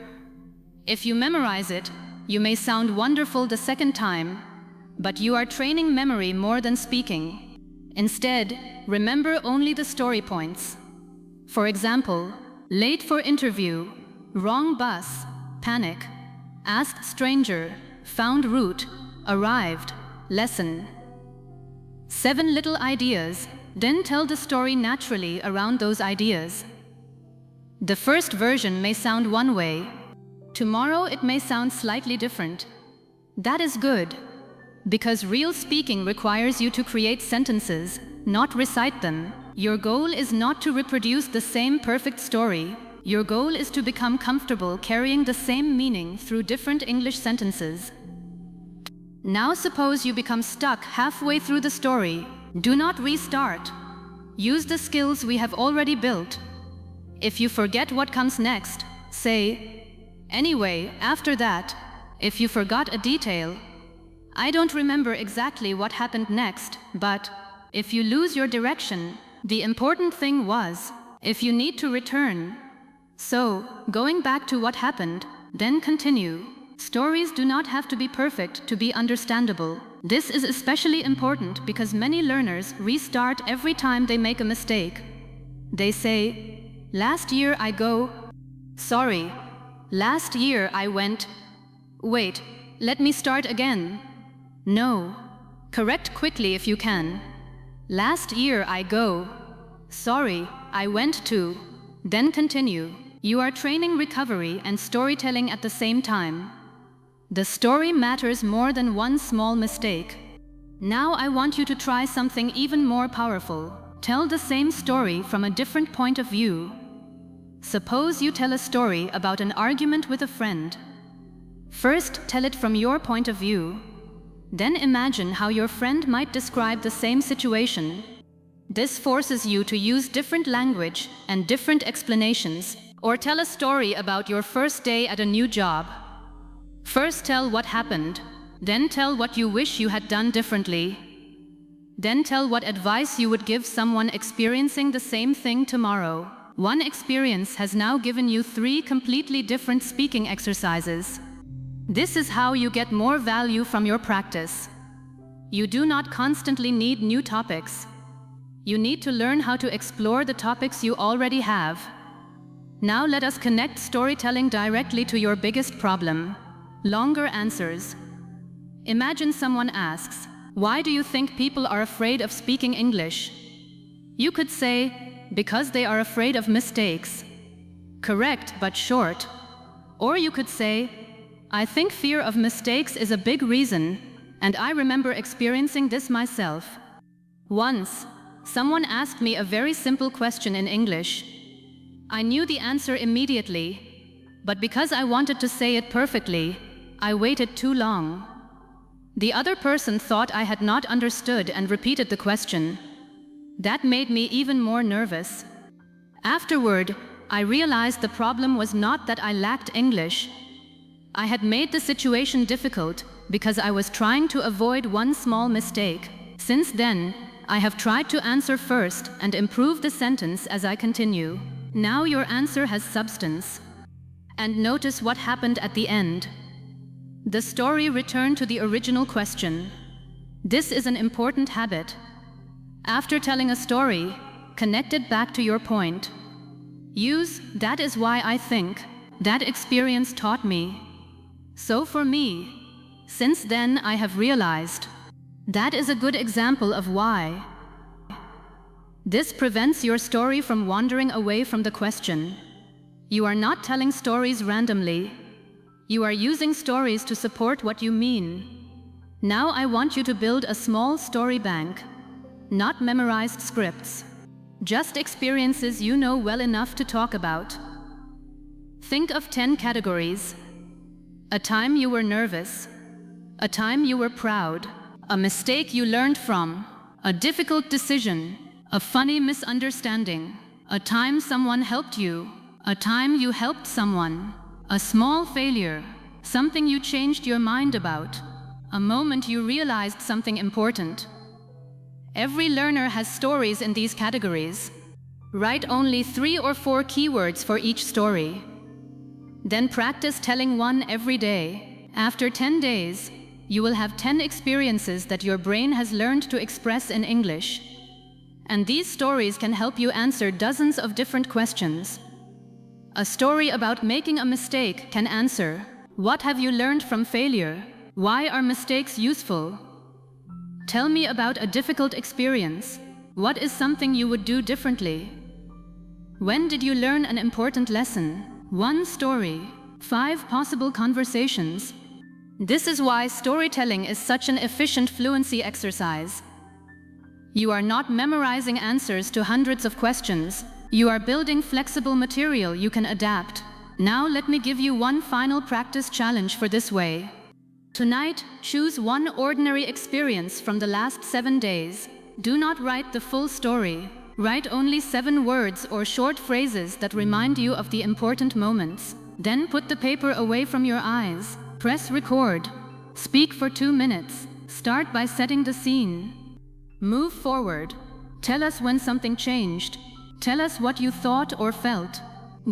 Speaker 1: If you memorize it, you may sound wonderful the second time, but you are training memory more than speaking. Instead, remember only the story points. For example, late for interview, wrong bus, panic, asked stranger, found route, arrived, lesson. 7 little ideas, then tell the story naturally around those ideas. The first version may sound one way. Tomorrow it may sound slightly different. That is good, because real speaking requires you to create sentences, not recite them. Your goal is not to reproduce the same perfect story. Your goal is to become comfortable carrying the same meaning through different English sentences. Now suppose you become stuck halfway through the story. Do not restart. Use the skills we have already built. If you forget what comes next, say, anyway, after that. If you forgot a detail, I don't remember exactly what happened next, but if you lose your direction, the important thing was, if you need to return. So, going back to what happened, then continue. Stories do not have to be perfect to be understandable. This is especially important because many learners restart every time they make a mistake. They say, last year I go, sorry, last year I went, wait, let me start again. No, correct quickly if you can. Last year I go, sorry, I went to, then continue. You are training recovery and storytelling at the same time. The story matters more than one small mistake. Now I want you to try something even more powerful. Tell the same story from a different point of view. Suppose you tell a story about an argument with a friend. First, tell it from your point of view. Then imagine how your friend might describe the same situation. This forces you to use different language and different explanations, or tell a story about your first day at a new job. First tell what happened, then tell what you wish you had done differently. Then tell what advice you would give someone experiencing the same thing tomorrow. One experience has now given you 3 completely different speaking exercises. This is how you get more value from your practice. You do not constantly need new topics. You need to learn how to explore the topics you already have. Now let us connect storytelling directly to your biggest problem: longer answers. Imagine someone asks, "Why do you think people are afraid of speaking English?" You could say, "Because they are afraid of mistakes." Correct, but short. Or you could say, "I think fear of mistakes is a big reason, and I remember experiencing this myself. Once, someone asked me a very simple question in English. I knew the answer immediately, but because I wanted to say it perfectly, I waited too long. The other person thought I had not understood and repeated the question. That made me even more nervous. Afterward, I realized the problem was not that I lacked English. I had made the situation difficult because I was trying to avoid one small mistake. Since then, I have tried to answer first and improve the sentence as I continue. Now your answer has substance. And notice what happened at the end. The story returned to the original question. This is an important habit. After telling a story, connect it back to your point. Use "that is why I think, that experience taught me. So for me, since then I have realized." That is a good example of why. This prevents your story from wandering away from the question. You are not telling stories randomly. You are using stories to support what you mean. Now I want you to build a small story bank. Not memorized scripts. Just experiences you know well enough to talk about. Think of 10 categories. A time you were nervous. A time you were proud. A mistake you learned from. A difficult decision. A funny misunderstanding. A time someone helped you. A time you helped someone. A small failure. Something you changed your mind about. A moment you realized something important. Every learner has stories in these categories. Write only 3 or 4 keywords for each story. Then practice telling one every day. After 10 days, you will have 10 experiences that your brain has learned to express in English. And these stories can help you answer dozens of different questions. A story about making a mistake can answer, "What have you learned from failure? Why are mistakes useful?" Tell me about a difficult experience. What is something you would do differently? When did you learn an important lesson? 1 story, 5 possible conversations. This is why storytelling is such an efficient fluency exercise. You are not memorizing answers to hundreds of questions. You are building flexible material you can adapt. Now let me give you one final practice challenge for this way. Tonight, choose one ordinary experience from the last 7 days. Do not write the full story. Write only 7 words or short phrases that remind you of the important moments. Then put the paper away from your eyes. Press record. Speak for 2 minutes. Start by setting the scene. Move forward. Tell us when something changed. Tell us what you thought or felt.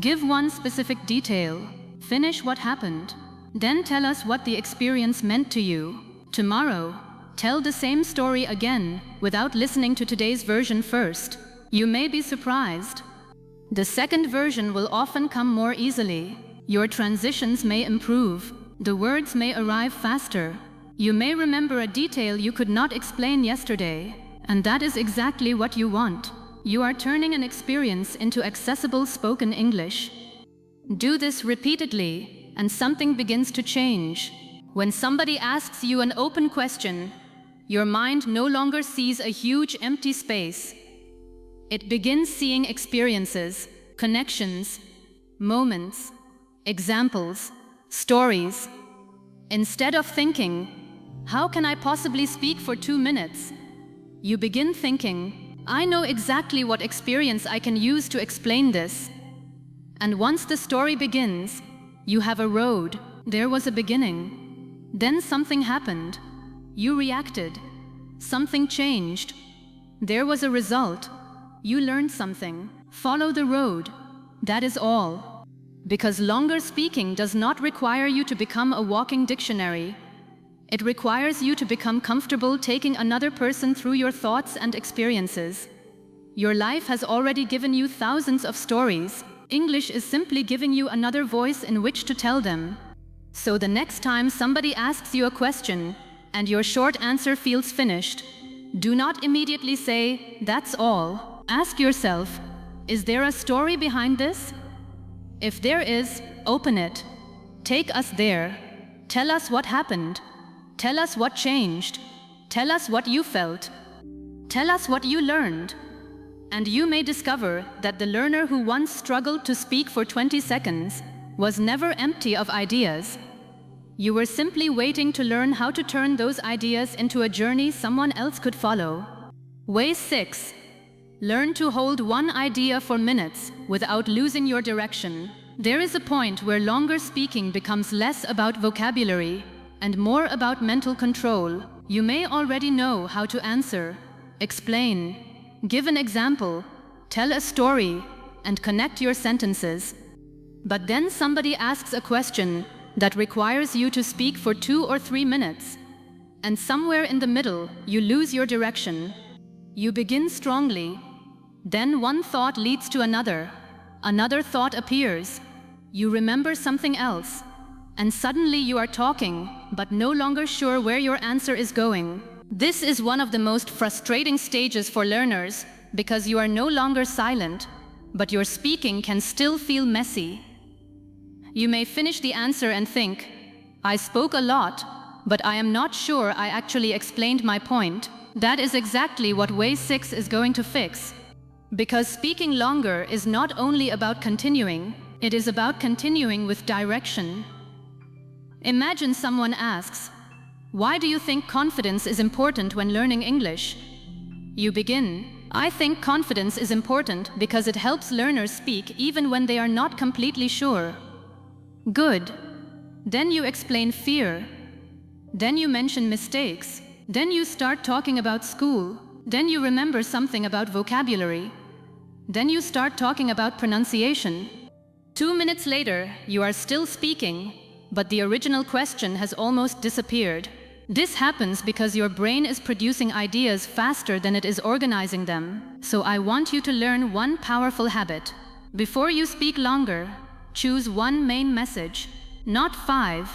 Speaker 1: Give one specific detail. Finish what happened. Then tell us what the experience meant to you. Tomorrow, tell the same story again without listening to today's version first. You may be surprised. The second version will often come more easily. Your transitions may improve. The words may arrive faster. You may remember a detail you could not explain yesterday, and that is exactly what you want. You are turning an experience into accessible spoken English. Do this repeatedly, and something begins to change. When somebody asks you an open question, your mind no longer sees a huge empty space. It begins seeing experiences, connections, moments, examples, stories. Instead of thinking, "How can I possibly speak for 2 minutes?" you begin thinking, "I know exactly what experience I can use to explain this." And once the story begins, you have a road. There was a beginning. Then something happened. You reacted. Something changed. There was a result. You learned something. Follow the road. That is all. Because longer speaking does not require you to become a walking dictionary. It requires you to become comfortable taking another person through your thoughts and experiences. Your life has already given you thousands of stories. English is simply giving you another voice in which to tell them. So the next time somebody asks you a question and your short answer feels finished, do not immediately say, "That's all." Ask yourself, is there a story behind this? If there is, open it. Take us there. Tell us what happened. Tell us what changed. Tell us what you felt. Tell us what you learned. And you may discover that the learner who once struggled to speak for 20 seconds was never empty of ideas. You were simply waiting to learn how to turn those ideas into a journey someone else could follow. Way 6. Learn to hold one idea for minutes without losing your direction. There is a point where longer speaking becomes less about vocabulary and more about mental control. You may already know how to answer, explain, give an example, tell a story, and connect your sentences. But then somebody asks a question that requires you to speak for 2 or 3 minutes. And somewhere in the middle, you lose your direction. You begin strongly. Then one thought leads to another. Another thought appears. You remember something else. And suddenly you are talking, but no longer sure where your answer is going. This is one of the most frustrating stages for learners because you are no longer silent, but your speaking can still feel messy. You may finish the answer and think, I spoke a lot, but I am not sure I actually explained my point. That is exactly what Way 6 is going to fix. Because speaking longer is not only about continuing, it is about continuing with direction. Imagine someone asks, why do you think confidence is important when learning English? You begin, I think confidence is important because it helps learners speak even when they are not completely sure. Good. Then you explain fear. Then you mention mistakes. Then you start talking about school. Then you remember something about vocabulary. Then you start talking about pronunciation. 2 minutes later, you are still speaking, but the original question has almost disappeared. This happens because your brain is producing ideas faster than it is organizing them. So I want you to learn one powerful habit. Before you speak longer, choose one main message, not 5,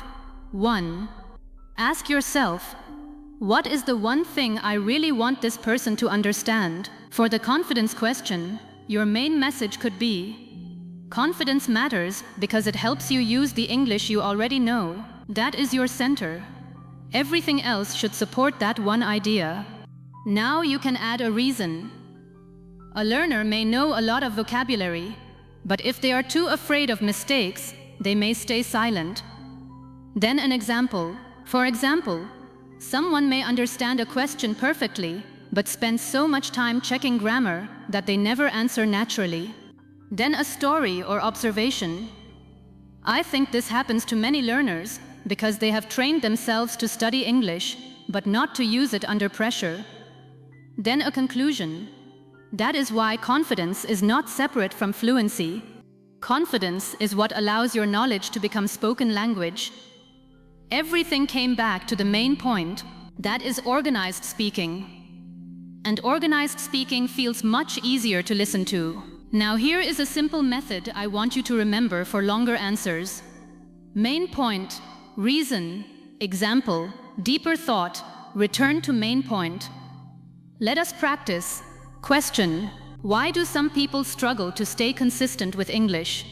Speaker 1: 1. Ask yourself, what is the one thing I really want this person to understand? For the confidence question, your main message could be, confidence matters because it helps you use the English you already know. That is your center. Everything else should support that one idea. Now you can add a reason. A learner may know a lot of vocabulary, but if they are too afraid of mistakes, they may stay silent. Then an example. For example, someone may understand a question perfectly, but spend so much time checking grammar that they never answer naturally. Then a story or observation. I think this happens to many learners because they have trained themselves to study English, but not to use it under pressure. Then a conclusion. That is why confidence is not separate from fluency. Confidence is what allows your knowledge to become spoken language. Everything came back to the main point, that is organized speaking. And organized speaking feels much easier to listen to. Now here is a simple method I want you to remember for longer answers. Main point, reason, example, deeper thought, return to main point. Let us practice. Question, why do some people struggle to stay consistent with English?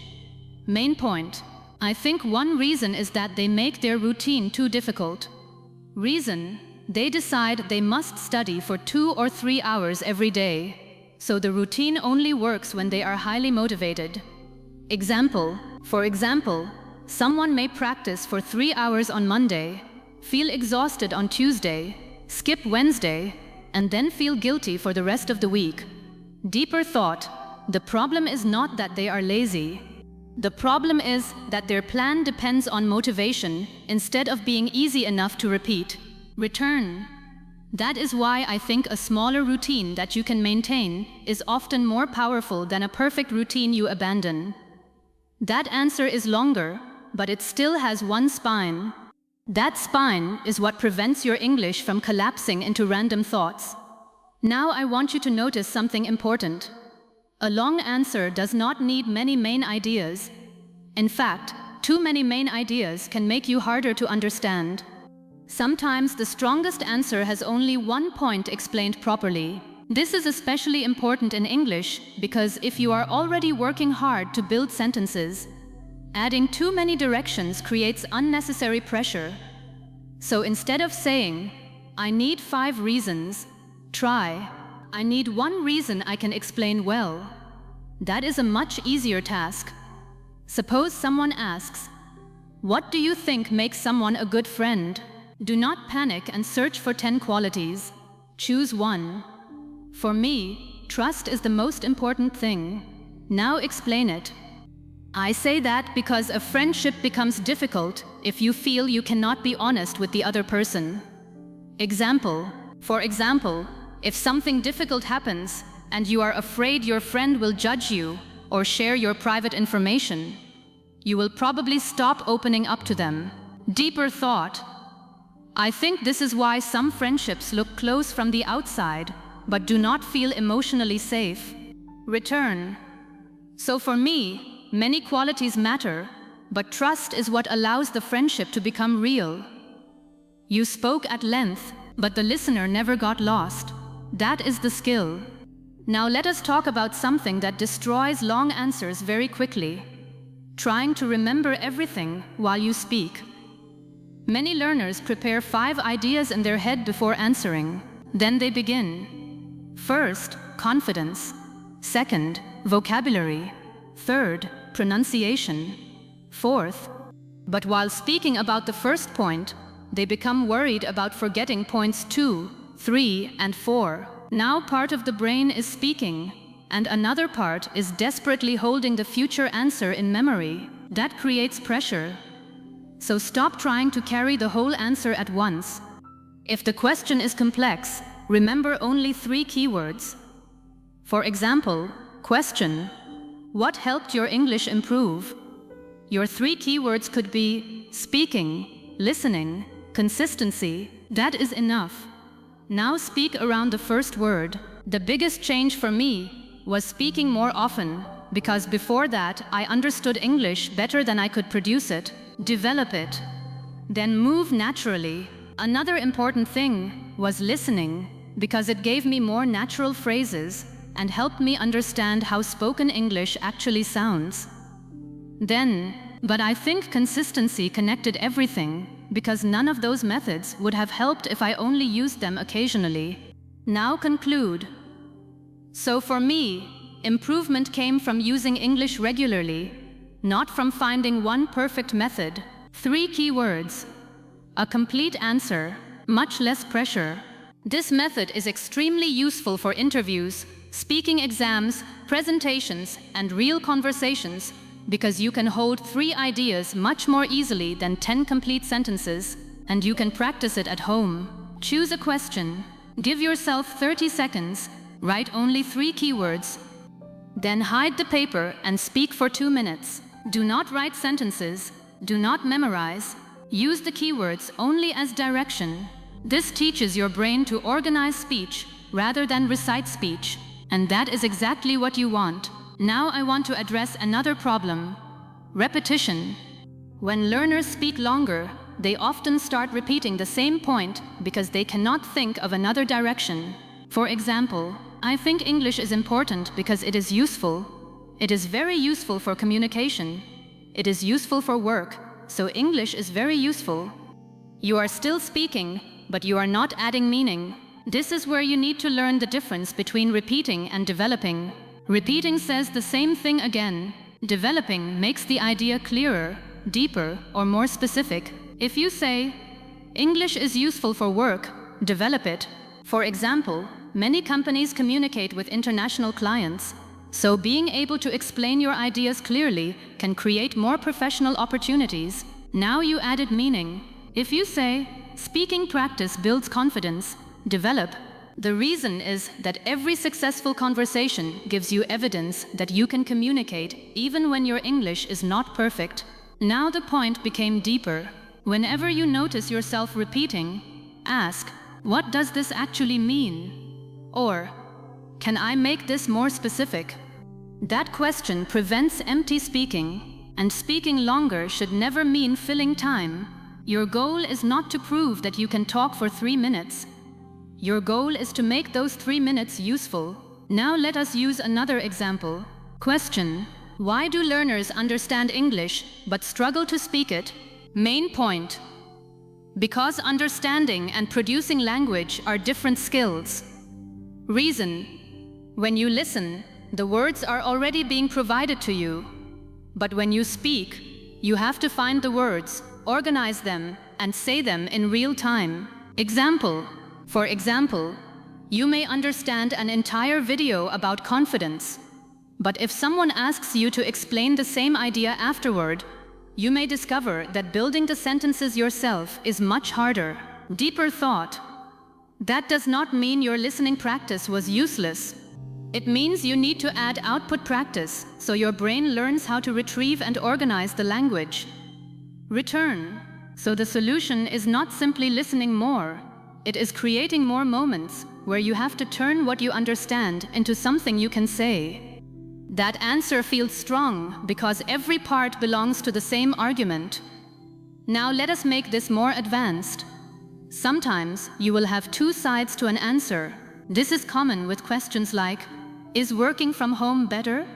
Speaker 1: Main point, I think one reason is that they make their routine too difficult. Reason, they decide they must study for 2 or 3 hours every day. So the routine only works when they are highly motivated. Example, for example, someone may practice for 3 hours on Monday, feel exhausted on Tuesday, skip Wednesday, and then feel guilty for the rest of the week. Deeper thought, the problem is not that they are lazy. The problem is that their plan depends on motivation instead of being easy enough to repeat. Return. That is why I think a smaller routine that you can maintain is often more powerful than a perfect routine you abandon. That answer is longer, but it still has one spine. That spine is what prevents your English from collapsing into random thoughts. Now I want you to notice something important. A long answer does not need many main ideas. In fact, too many main ideas can make you harder to understand. Sometimes the strongest answer has only one point explained properly. This is especially important in English because if you are already working hard to build sentences, adding too many directions creates unnecessary pressure. So instead of saying, I need 5 reasons, try, I need 1 reason I can explain well. That is a much easier task. Suppose someone asks, what do you think makes someone a good friend? Do not panic and search for 10 qualities. Choose 1. For me, trust is the most important thing. Now explain it. I say that because a friendship becomes difficult if you feel you cannot be honest with the other person. Example. For example, if something difficult happens and you are afraid your friend will judge you or share your private information, you will probably stop opening up to them. Deeper thought. I think this is why some friendships look close from the outside, but do not feel emotionally safe. Return. So for me, many qualities matter, but trust is what allows the friendship to become real. You spoke at length, but the listener never got lost. That is the skill. Now let us talk about something that destroys long answers very quickly. Trying to remember everything while you speak. Many learners prepare 5 ideas in their head before answering. Then they begin. First, confidence. Second, vocabulary. Third, pronunciation. Fourth, but while speaking about the first point, they become worried about forgetting points 2, 3, and 4. Now part of the brain is speaking, and another part is desperately holding the future answer in memory. That creates pressure. So stop trying to carry the whole answer at once. If the question is complex, remember only 3 keywords. For example, question: what helped your English improve? Your 3 keywords could be speaking, listening, consistency. That is enough. Now speak around the first word. The biggest change for me was speaking more often, because before that I understood English better than I could produce it. Develop it. Then move naturally. Another important thing was listening, because it gave me more natural phrases and helped me understand how spoken English actually sounds. But I think consistency connected everything, because none of those methods would have helped if I only used them occasionally. Now conclude. So for me, improvement came from using English regularly, not from finding one perfect method. 3 keywords. A complete answer, much less pressure. This method is extremely useful for interviews, speaking exams, presentations, and real conversations, because you can hold 3 ideas much more easily than 10 complete sentences, and you can practice it at home. Choose a question. Give yourself 30 seconds. Write only 3 keywords. Then hide the paper and speak for 2 minutes. Do not write sentences. Do not memorize. Use the keywords only as direction. This teaches your brain to organize speech rather than recite speech. And that is exactly what you want. Now I want to address another problem. Repetition. When learners speak longer, they often start repeating the same point because they cannot think of another direction. For example, I think English is important because it is useful. It is very useful for communication. It is useful for work, so English is very useful. You are still speaking, but you are not adding meaning. This is where you need to learn the difference between repeating and developing. Repeating says the same thing again. Developing makes the idea clearer, deeper, or more specific. If you say, English is useful for work, develop it. For example, many companies communicate with international clients, so being able to explain your ideas clearly can create more professional opportunities. Now you added meaning. If you say, speaking practice builds confidence, develop. The reason is that every successful conversation gives you evidence that you can communicate even when your English is not perfect. Now the point became deeper. Whenever you notice yourself repeating, ask, what does this actually mean? Or, can I make this more specific? That question prevents empty speaking, and speaking longer should never mean filling time. Your goal is not to prove that you can talk for 3 minutes. Your goal is to make those 3 minutes useful. Now let us use another example. Question: why do learners understand English but struggle to speak it? Main point: because understanding and producing language are different skills. Reason: when you listen, the words are already being provided to you. But when you speak, you have to find the words, organize them, and say them in real time. Example: for example, you may understand an entire video about confidence, but if someone asks you to explain the same idea afterward, you may discover that building the sentences yourself is much harder. Deeper thought: that does not mean your listening practice was useless. It means you need to add output practice so your brain learns how to retrieve and organize the language. Return. So the solution is not simply listening more. It is creating more moments where you have to turn what you understand into something you can say. That answer feels strong because every part belongs to the same argument. Now let us make this more advanced. Sometimes you will have two sides to an answer. This is common with questions like, is working from home better?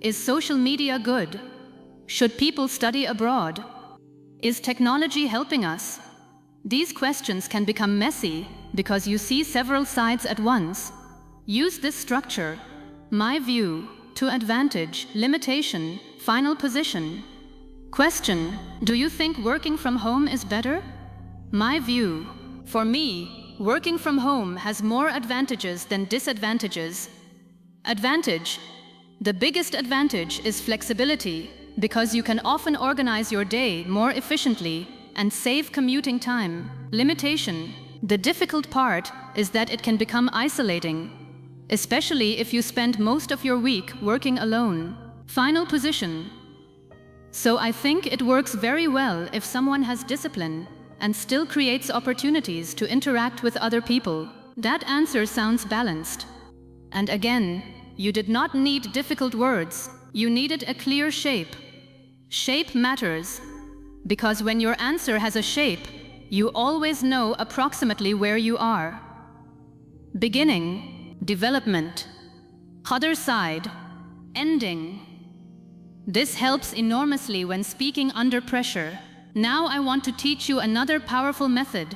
Speaker 1: Is social media good? Should people study abroad? Is technology helping us? These questions can become messy because you see several sides at once. Use this structure: my view, to advantage, limitation, final position. Question: do you think working from home is better? My view: for me, working from home has more advantages than disadvantages. Advantage: the biggest advantage is flexibility, because you can often organize your day more efficiently and save commuting time. Limitation: the difficult part is that it can become isolating, especially if you spend most of your week working alone. Final position: so I think it works very well if someone has discipline and still creates opportunities to interact with other people. That answer sounds balanced. And again, you did not need difficult words, you needed a clear shape. Shape matters, because when your answer has a shape, you always know approximately where you are. Beginning, development, other side, ending. This helps enormously when speaking under pressure. Now I want to teach you another powerful method: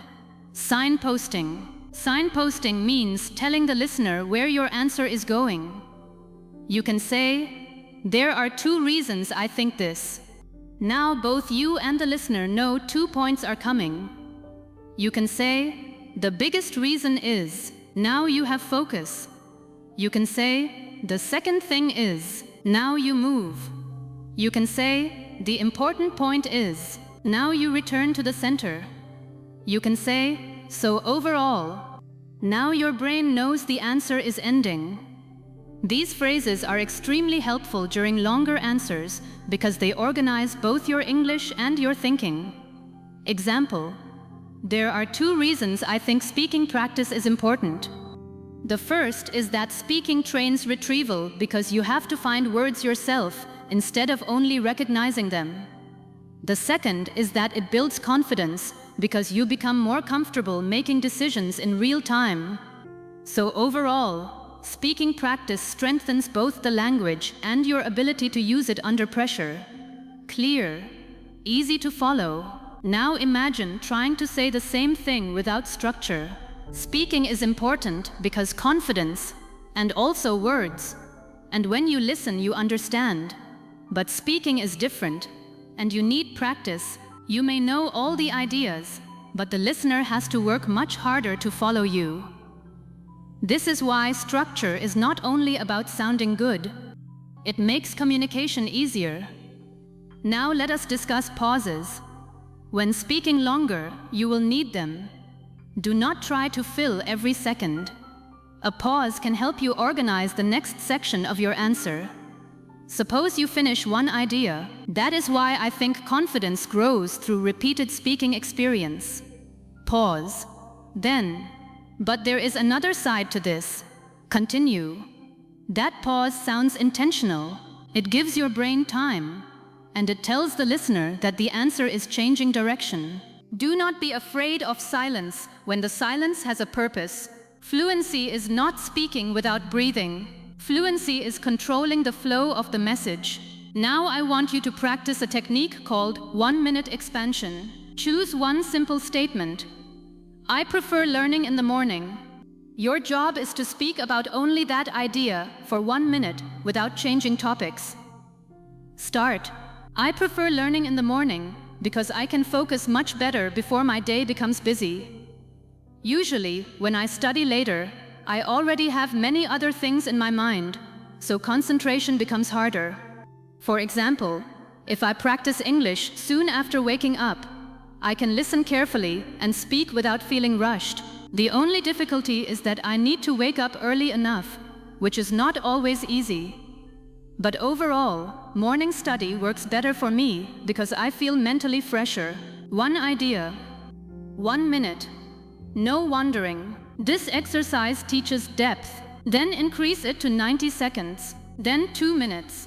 Speaker 1: signposting. Signposting means telling the listener where your answer is going. You can say, there are 2 reasons I think this. Now both you and the listener know 2 points are coming. You can say, the biggest reason is. Now you have focus. You can say, the second thing is. Now you move. You can say, the important point is. Now you return to the center. You can say, so overall. Now your brain knows the answer is ending. These phrases are extremely helpful during longer answers because they organize both your English and your thinking. Example: there are 2 reasons I think speaking practice is important. The first is that speaking trains retrieval because you have to find words yourself instead of only recognizing them. The second is that it builds confidence because you become more comfortable making decisions in real time. So overall, speaking practice strengthens both the language and your ability to use it under pressure. Clear, easy to follow. Now imagine trying to say the same thing without structure. Speaking is important because confidence, and also words. And when you listen, you understand. But speaking is different, and you need practice. You may know all the ideas, but the listener has to work much harder to follow you. This is why structure is not only about sounding good. It makes communication easier. Now let us discuss pauses. When speaking longer, you will need them. Do not try to fill every second. A pause can help you organize the next section of your answer. Suppose you finish one idea. That is why I think confidence grows through repeated speaking experience. Pause. Then, but there is another side to this. Continue. That pause sounds intentional. It gives your brain time, and it tells the listener that the answer is changing direction. Do not be afraid of silence when the silence has a purpose. Fluency is not speaking without breathing. Fluency is controlling the flow of the message. Now I want you to practice a technique called 1-minute expansion. Choose one simple statement. I prefer learning in the morning. Your job is to speak about only that idea for 1 minute without changing topics. Start. I prefer learning in the morning because I can focus much better before my day becomes busy. Usually, when I study later, I already have many other things in my mind, so concentration becomes harder. For example, if I practice English soon after waking up, I can listen carefully and speak without feeling rushed. The only difficulty is that I need to wake up early enough, which is not always easy. But overall, morning study works better for me because I feel mentally fresher. One idea, 1 minute. No wandering. This exercise teaches depth. Then increase it to 90 seconds. then 2 minutes.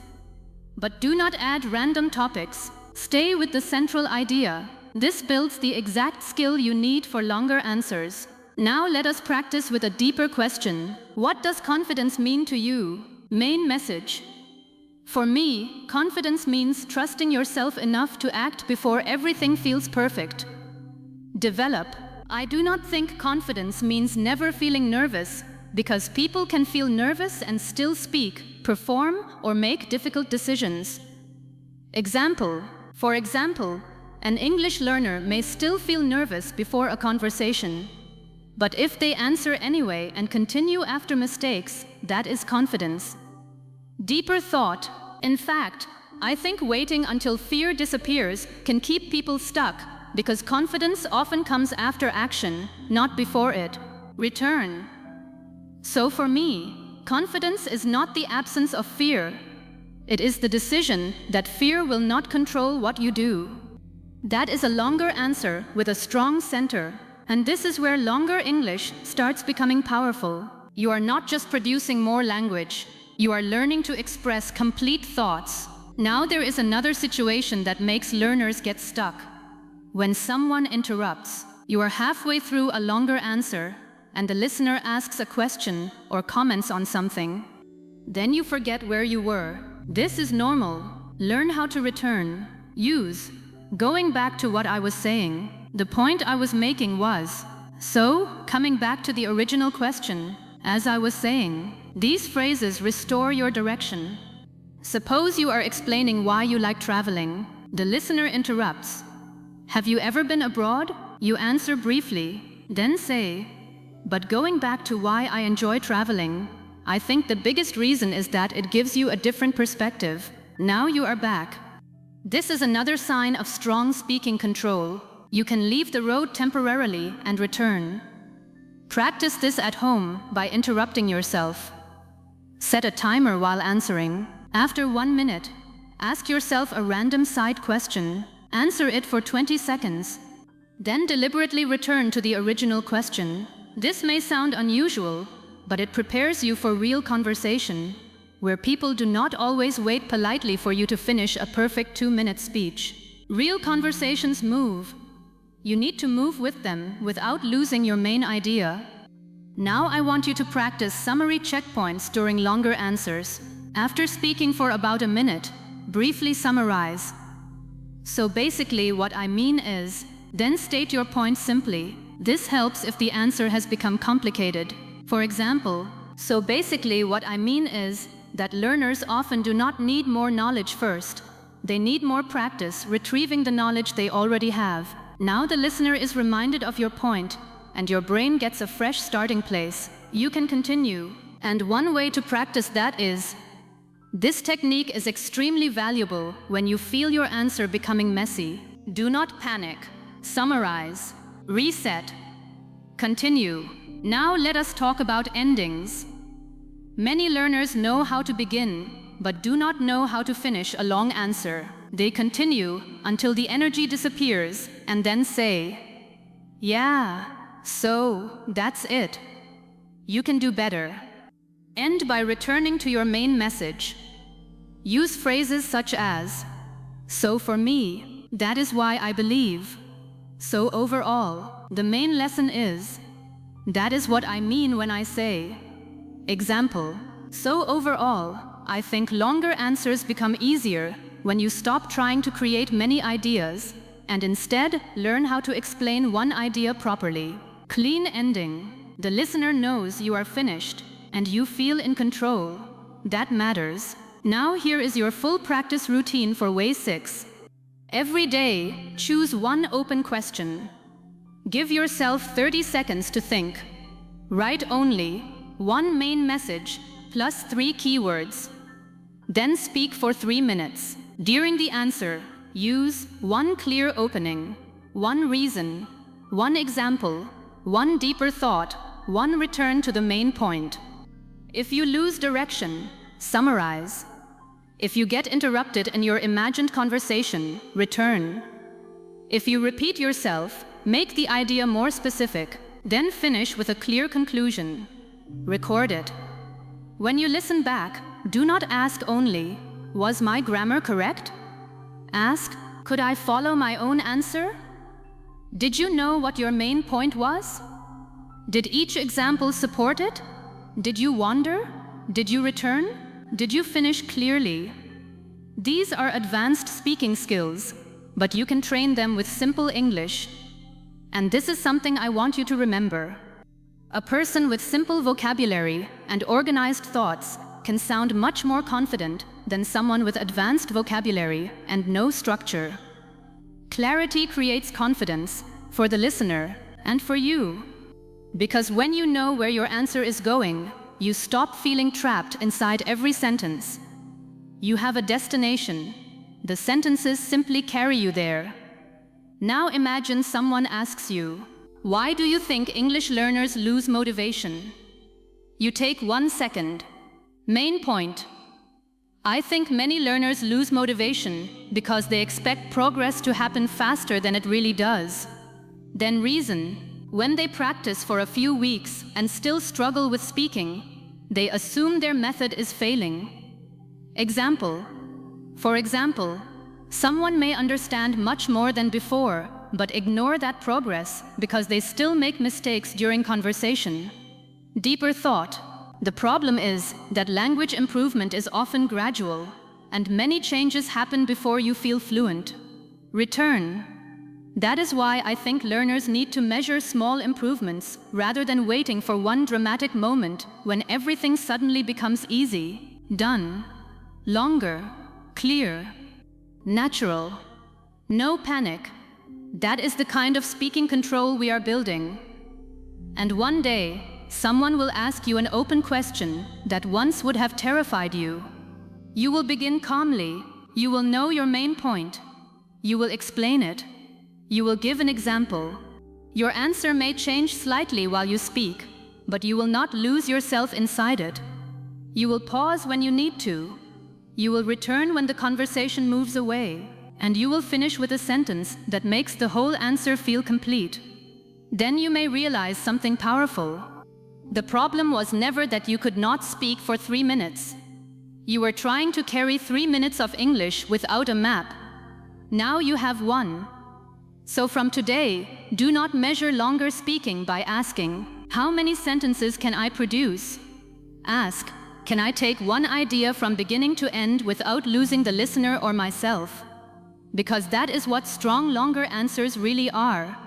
Speaker 1: But do not add random topics. Stay with the central idea. This builds the exact skill you need for longer answers. Now let us practice with a deeper question. What does confidence mean to you? Main message. For me, confidence means trusting yourself enough to act before everything feels perfect. Develop. I do not think confidence means never feeling nervous, because people can feel nervous and still speak, perform, or make difficult decisions. For example, an English learner may still feel nervous before a conversation. But if they answer anyway and continue after mistakes, that is confidence. Deeper thought. In fact, I think waiting until fear disappears can keep people stuck, because confidence often comes after action, not before it. Return. So for me, confidence is not the absence of fear. It is the decision that fear will not control what you do. That is a longer answer with a strong center. And this is where longer English starts becoming powerful. You are not just producing more language. You are learning to express complete thoughts. Now there is another situation that makes learners get stuck. When someone interrupts, you are halfway through a longer answer, and the listener asks a question or comments on something. Then you forget where you were. This is normal. Learn how to return. Use. Going back to what I was saying. The point I was making was. So, coming back to the original question, as I was saying, these phrases restore your direction. Suppose you are explaining why you like traveling. The listener interrupts. Have you ever been abroad? You answer briefly, then say, but going back to why I enjoy traveling, I think the biggest reason is that it gives you a different perspective. Now you are back. This is another sign of strong speaking control. You can leave the road temporarily and return. Practice this at home by interrupting yourself. Set a timer while answering. After 1 minute, ask yourself a random side question. Answer it for 20 seconds. Then deliberately return to the original question. This may sound unusual, but it prepares you for real conversation, where people do not always wait politely for you to finish a perfect 2-minute speech. Real conversations move. You need to move with them without losing your main idea. Now I want you to practice summary checkpoints during longer answers. After speaking for about a minute, briefly summarize. So basically what I mean is, then state your point simply. This helps if the answer has become complicated. For example, so basically what I mean is that learners often do not need more knowledge first. They need more practice retrieving the knowledge they already have. Now the listener is reminded of your point, and your brain gets a fresh starting place. You can continue. And one way to practice that is, this technique is extremely valuable when you feel your answer becoming messy. Do not panic. Summarize. Reset. Continue. Now let us talk about endings. Many learners know how to begin, but do not know how to finish a long answer. They continue until the energy disappears and then say, yeah, so that's it. You can do better. End by returning to your main message. Use phrases such as, so for me, that is why I believe. So overall, the main lesson is, that is what I mean when I say. Example, so overall, I think longer answers become easier when you stop trying to create many ideas and instead learn how to explain one idea properly. Clean ending. The listener knows you are finished and you feel in control. That matters. Now here is your full practice routine for way 6. Every day, choose one open question. Give yourself 30 seconds to think. Write only one main message plus 3 keywords. Then speak for 3 minutes. During the answer, use one clear opening, one reason, one example, one deeper thought, one return to the main point. If you lose direction, summarize. If you get interrupted in your imagined conversation, return. If you repeat yourself, make the idea more specific, then finish with a clear conclusion. Record it. When you listen back, Do not ask only, was my grammar correct? Ask, could I follow my own answer? Did you know what your main point was? Did each example support it? Did you wander? Did you return? Did you finish clearly? These are advanced speaking skills, but you can train them with simple English. And this is something I want you to remember. A person with simple vocabulary and organized thoughts can sound much more confident than someone with advanced vocabulary and no structure. Clarity creates confidence for the listener and for you. Because when you know where your answer is going, you stop feeling trapped inside every sentence. You have a destination. The sentences simply carry you there. Now imagine someone asks you, why do you think English learners lose motivation? You take 1 second. Main point. I think many learners lose motivation because they expect progress to happen faster than it really does. Then reason, when they practice for a few weeks and still struggle with speaking, they assume their method is failing. For example, someone may understand much more than before, but ignore that progress because they still make mistakes during conversation. Deeper thought. The problem is that language improvement is often gradual, and many changes happen before you feel fluent. Return. That is why I think learners need to measure small improvements rather than waiting for one dramatic moment when everything suddenly becomes easy, done, longer, clear, natural. No panic. That is the kind of speaking control we are building. And one day, someone will ask you an open question that once would have terrified you. You will begin calmly. You will know your main point. You will explain it. You will give an example. Your answer may change slightly while you speak, but you will not lose yourself inside it. You will pause when you need to. You will return when the conversation moves away, and you will finish with a sentence that makes the whole answer feel complete. Then you may realize something powerful. The problem was never that you could not speak for 3 minutes. You were trying to carry 3 minutes of English without a map. Now you have one. So from today, do not measure longer speaking by asking, how many sentences can I produce? Ask, can I take one idea from beginning to end without losing the listener or myself? Because that is what strong, longer answers really are.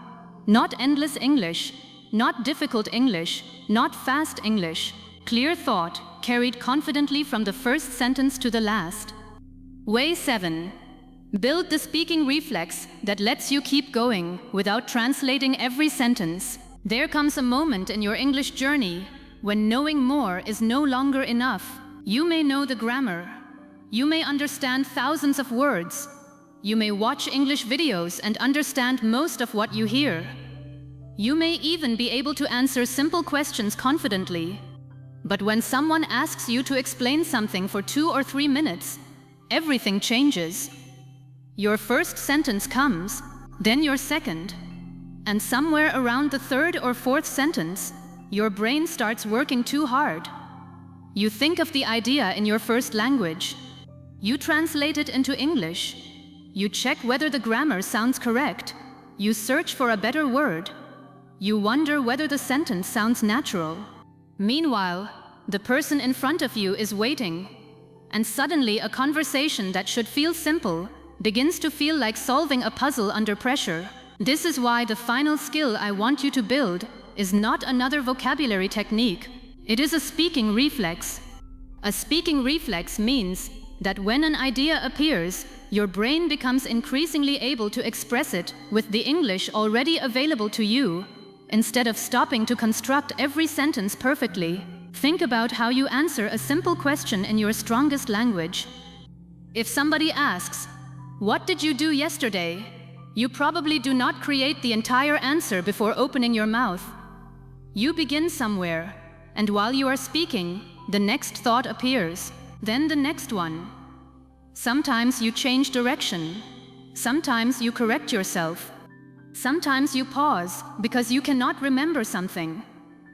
Speaker 1: Not endless English, not difficult English, not fast English. Clear thought, carried confidently from the first sentence to the last. Way 7. Build the speaking reflex that lets you keep going without translating every sentence. There comes a moment in your English journey when knowing more is no longer enough. You may know the grammar. You may understand thousands of words. You may watch English videos and understand most of what you hear. You may even be able to answer simple questions confidently. But when someone asks you to explain something for 2 or 3 minutes, everything changes. Your first sentence comes, then your second, and somewhere around the 3rd or 4th sentence, your brain starts working too hard. You think of the idea in your first language. You translate it into English. You check whether the grammar sounds correct. You search for a better word. You wonder whether the sentence sounds natural. Meanwhile, the person in front of you is waiting, and suddenly a conversation that should feel simple begins to feel like solving a puzzle under pressure. This is why the final skill I want you to build is not another vocabulary technique. It is a speaking reflex. A speaking reflex means that when an idea appears, your brain becomes increasingly able to express it with the English already available to you, instead of stopping to construct every sentence perfectly. Think about how you answer a simple question in your strongest language. If somebody asks, "What did you do yesterday?" you probably do not create the entire answer before opening your mouth. You begin somewhere, and while you are speaking, the next thought appears, then the next one. Sometimes you change direction. Sometimes you correct yourself. Sometimes you pause because you cannot remember something,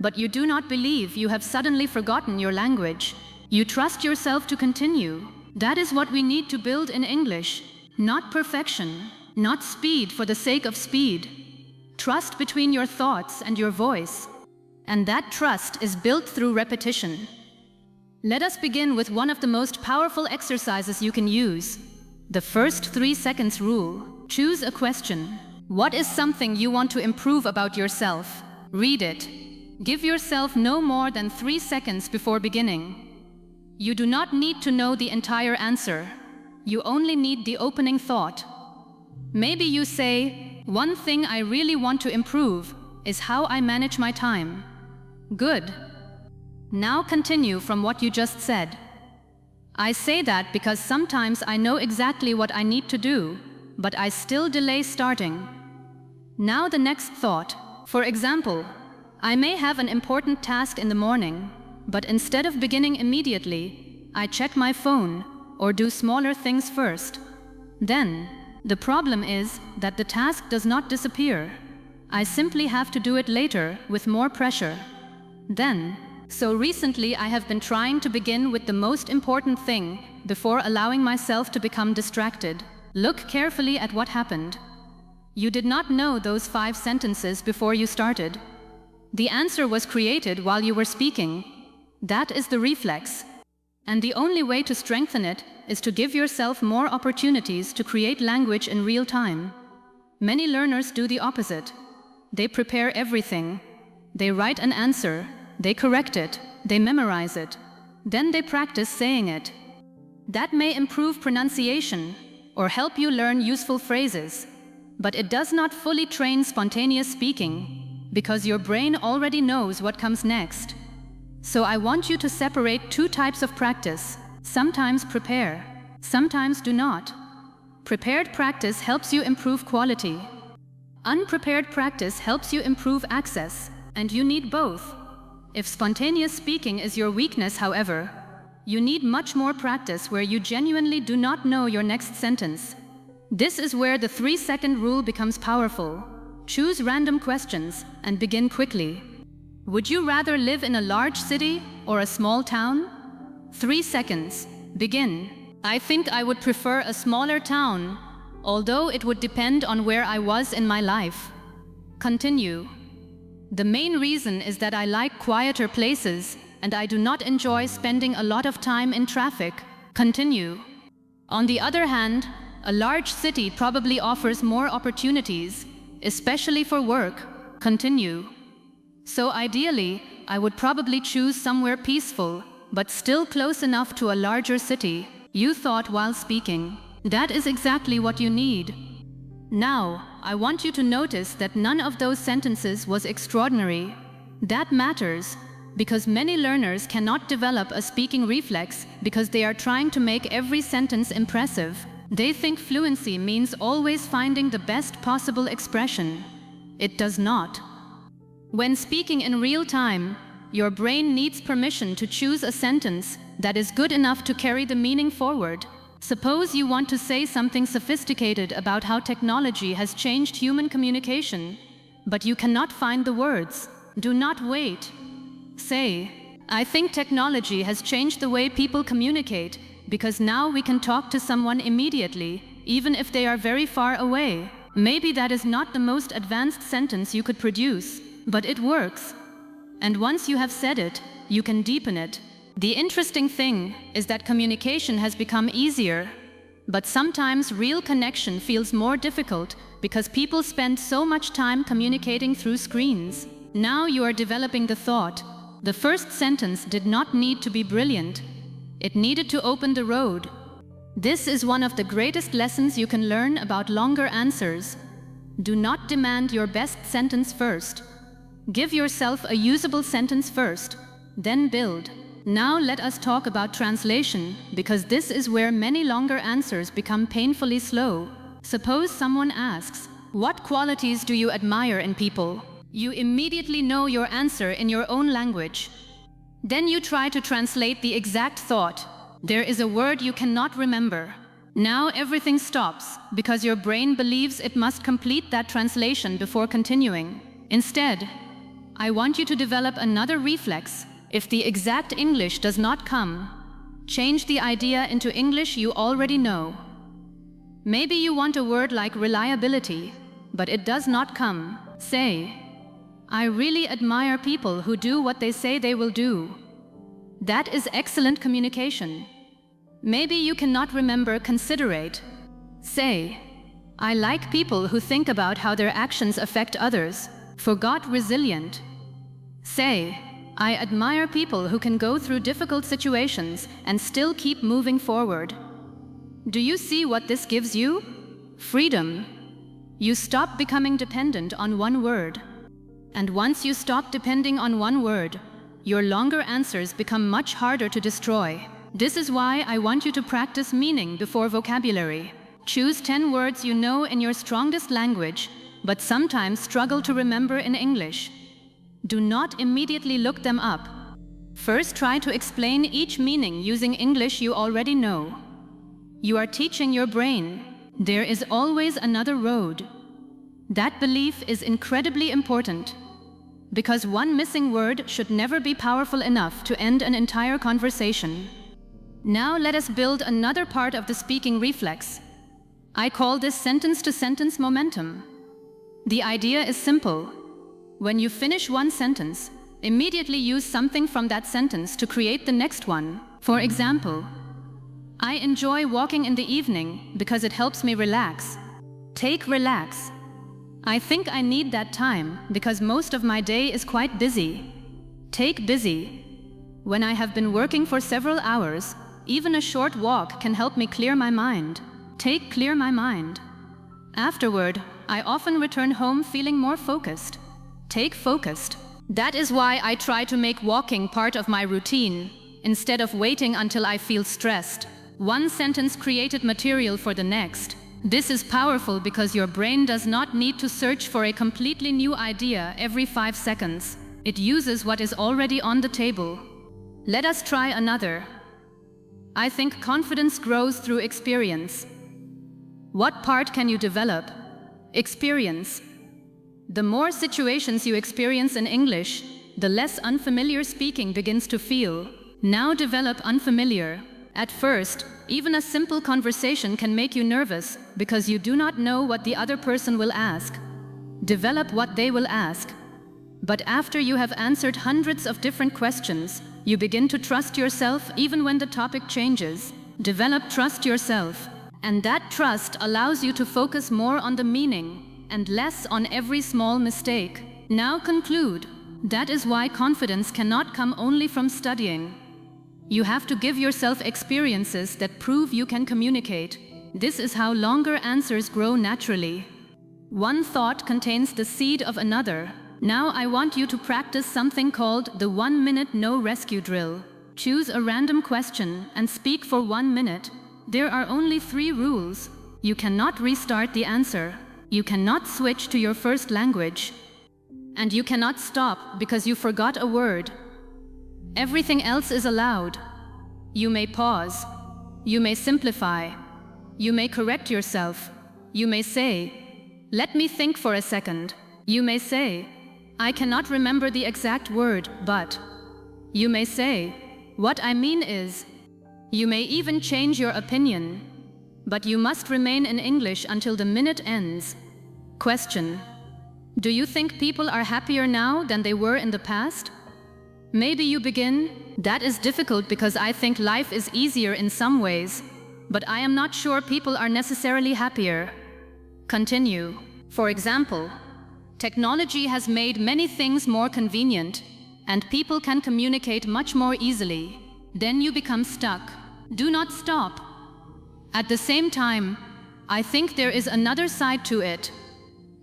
Speaker 1: but you do not believe you have suddenly forgotten your language. You trust yourself to continue. That is what we need to build in English. Not perfection, not speed for the sake of speed. Trust between your thoughts and your voice. And that trust is built through repetition. Let us begin with one of the most powerful exercises you can use. The first 3 seconds rule. Choose a question. What is something you want to improve about yourself? Read it. Give yourself no more than 3 seconds before beginning. You do not need to know the entire answer. You only need the opening thought. Maybe you say, one thing I really want to improve is how I manage my time. Good. Now continue from what you just said. I say that because sometimes I know exactly what I need to do, but I still delay starting. Now the next thought. For example, I may have an important task in the morning, but instead of beginning immediately, I check my phone or do smaller things first. Then, the problem is that the task does not disappear. I simply have to do it later with more pressure. So recently I have been trying to begin with the most important thing before allowing myself to become distracted. Look carefully at what happened. You did not know those 5 sentences before you started. The answer was created while you were speaking. That is the reflex. And the only way to strengthen it is to give yourself more opportunities to create language in real time. Many learners do the opposite. They prepare everything. They write an answer, they correct it, they memorize it. Then they practice saying it. That may improve pronunciation or help you learn useful phrases, but it does not fully train spontaneous speaking because your brain already knows what comes next. So I want you to separate 2 types of practice. Sometimes prepare, sometimes do not. Prepared practice helps you improve quality. Unprepared practice helps you improve access, and you need both. If spontaneous speaking is your weakness, however, you need much more practice where you genuinely do not know your next sentence. This is where the 3-second rule becomes powerful. Choose random questions and begin quickly. Would you rather live in a large city or a small town? 3 seconds. Begin. I think I would prefer a smaller town, although it would depend on where I was in my life. Continue. The main reason is that I like quieter places and I do not enjoy spending a lot of time in traffic. Continue. On the other hand, a large city probably offers more opportunities, especially for work. Continue. So ideally, I would probably choose somewhere peaceful, but still close enough to a larger city. You thought while speaking. That is exactly what you need. Now, I want you to notice that none of those sentences was extraordinary. That matters, because many learners cannot develop a speaking reflex because they are trying to make every sentence impressive. They think fluency means always finding the best possible expression. It does not. When speaking in real time, your brain needs permission to choose a sentence that is good enough to carry the meaning forward. Suppose you want to say something sophisticated about how technology has changed human communication, but you cannot find the words. Do not wait. Say, I think technology has changed the way people communicate because now we can talk to someone immediately, even if they are very far away. Maybe that is not the most advanced sentence you could produce, but it works. And once you have said it, you can deepen it. The interesting thing is that communication has become easier, but sometimes real connection feels more difficult because people spend so much time communicating through screens. Now you are developing the thought. The first sentence did not need to be brilliant. It needed to open the road. This is one of the greatest lessons you can learn about longer answers. Do not demand your best sentence first. Give yourself a usable sentence first, then build. Now let us talk about translation, because this is where many longer answers become painfully slow. Suppose someone asks, "What qualities do you admire in people?" You immediately know your answer in your own language. Then you try to translate the exact thought. There is a word you cannot remember. Now everything stops, because your brain believes it must complete that translation before continuing. Instead, I want you to develop another reflex. If the exact English does not come, Change the idea into English you already know. Maybe you want a word like reliability, but it does not come. Say, I really admire people who do what they say they will do. That is excellent communication. Maybe you cannot remember considerate. Say, I like people who think about how their actions affect others. Forgot resilient. Say, I admire people who can go through difficult situations and still keep moving forward. Do you see what this gives you? Freedom. You stop becoming dependent on one word. And once you stop depending on one word, your longer answers become much harder to destroy. This is why I want you to practice meaning before vocabulary. Choose 10 words you know in your strongest language, but sometimes struggle to remember in English. Do not immediately look them up. First, try to explain each meaning using English you already know. You are teaching your brain, there is always another road. That belief is incredibly important, because one missing word should never be powerful enough to end an entire conversation. Now let us build another part of the speaking reflex. I call this sentence-to-sentence momentum. The idea is simple. When you finish one sentence, immediately use something from that sentence to create the next one. For example, I enjoy walking in the evening because it helps me relax. Take relax. I think I need that time because most of my day is quite busy. Take busy. When I have been working for several hours, even a short walk can help me clear my mind. Take clear my mind. Afterward, I often return home feeling more focused. Take focused. That is why I try to make walking part of my routine, instead of waiting until I feel stressed. One sentence created material for the next. This is powerful because your brain does not need to search for a completely new idea every 5 seconds. It uses what is already on the table. Let us try another. I think confidence grows through experience. What part can you develop? Experience. The more situations you experience in English, the less unfamiliar speaking begins to feel. Now develop unfamiliar. At first, even a simple conversation can make you nervous because you do not know what the other person will ask. Develop what they will ask. But after you have answered hundreds of different questions, you begin to trust yourself even when the topic changes. Develop trust yourself. And that trust allows you to focus more on the meaning and less on every small mistake. Now conclude. That is why confidence cannot come only from studying. You have to give yourself experiences that prove you can communicate. This is how longer answers grow naturally. One thought contains the seed of another. Now I want you to practice something called the 1-minute no rescue drill. Choose a random question and speak for 1 minute. There are only 3 rules. You cannot restart the answer. You cannot switch to your first language. And you cannot stop because you forgot a word. Everything else is allowed. You may pause. You may simplify. You may correct yourself. You may say, let me think for a second. You may say, I cannot remember the exact word, but. You may say, what I mean is. You may even change your opinion. But you must remain in English until the minute ends. Question. Do you think people are happier now than they were in the past? Maybe you begin, that is difficult because I think life is easier in some ways, but I am not sure people are necessarily happier. Continue. For example, technology has made many things more convenient, and people can communicate much more easily. Then you become stuck. Do not stop. At the same time, I think there is another side to it.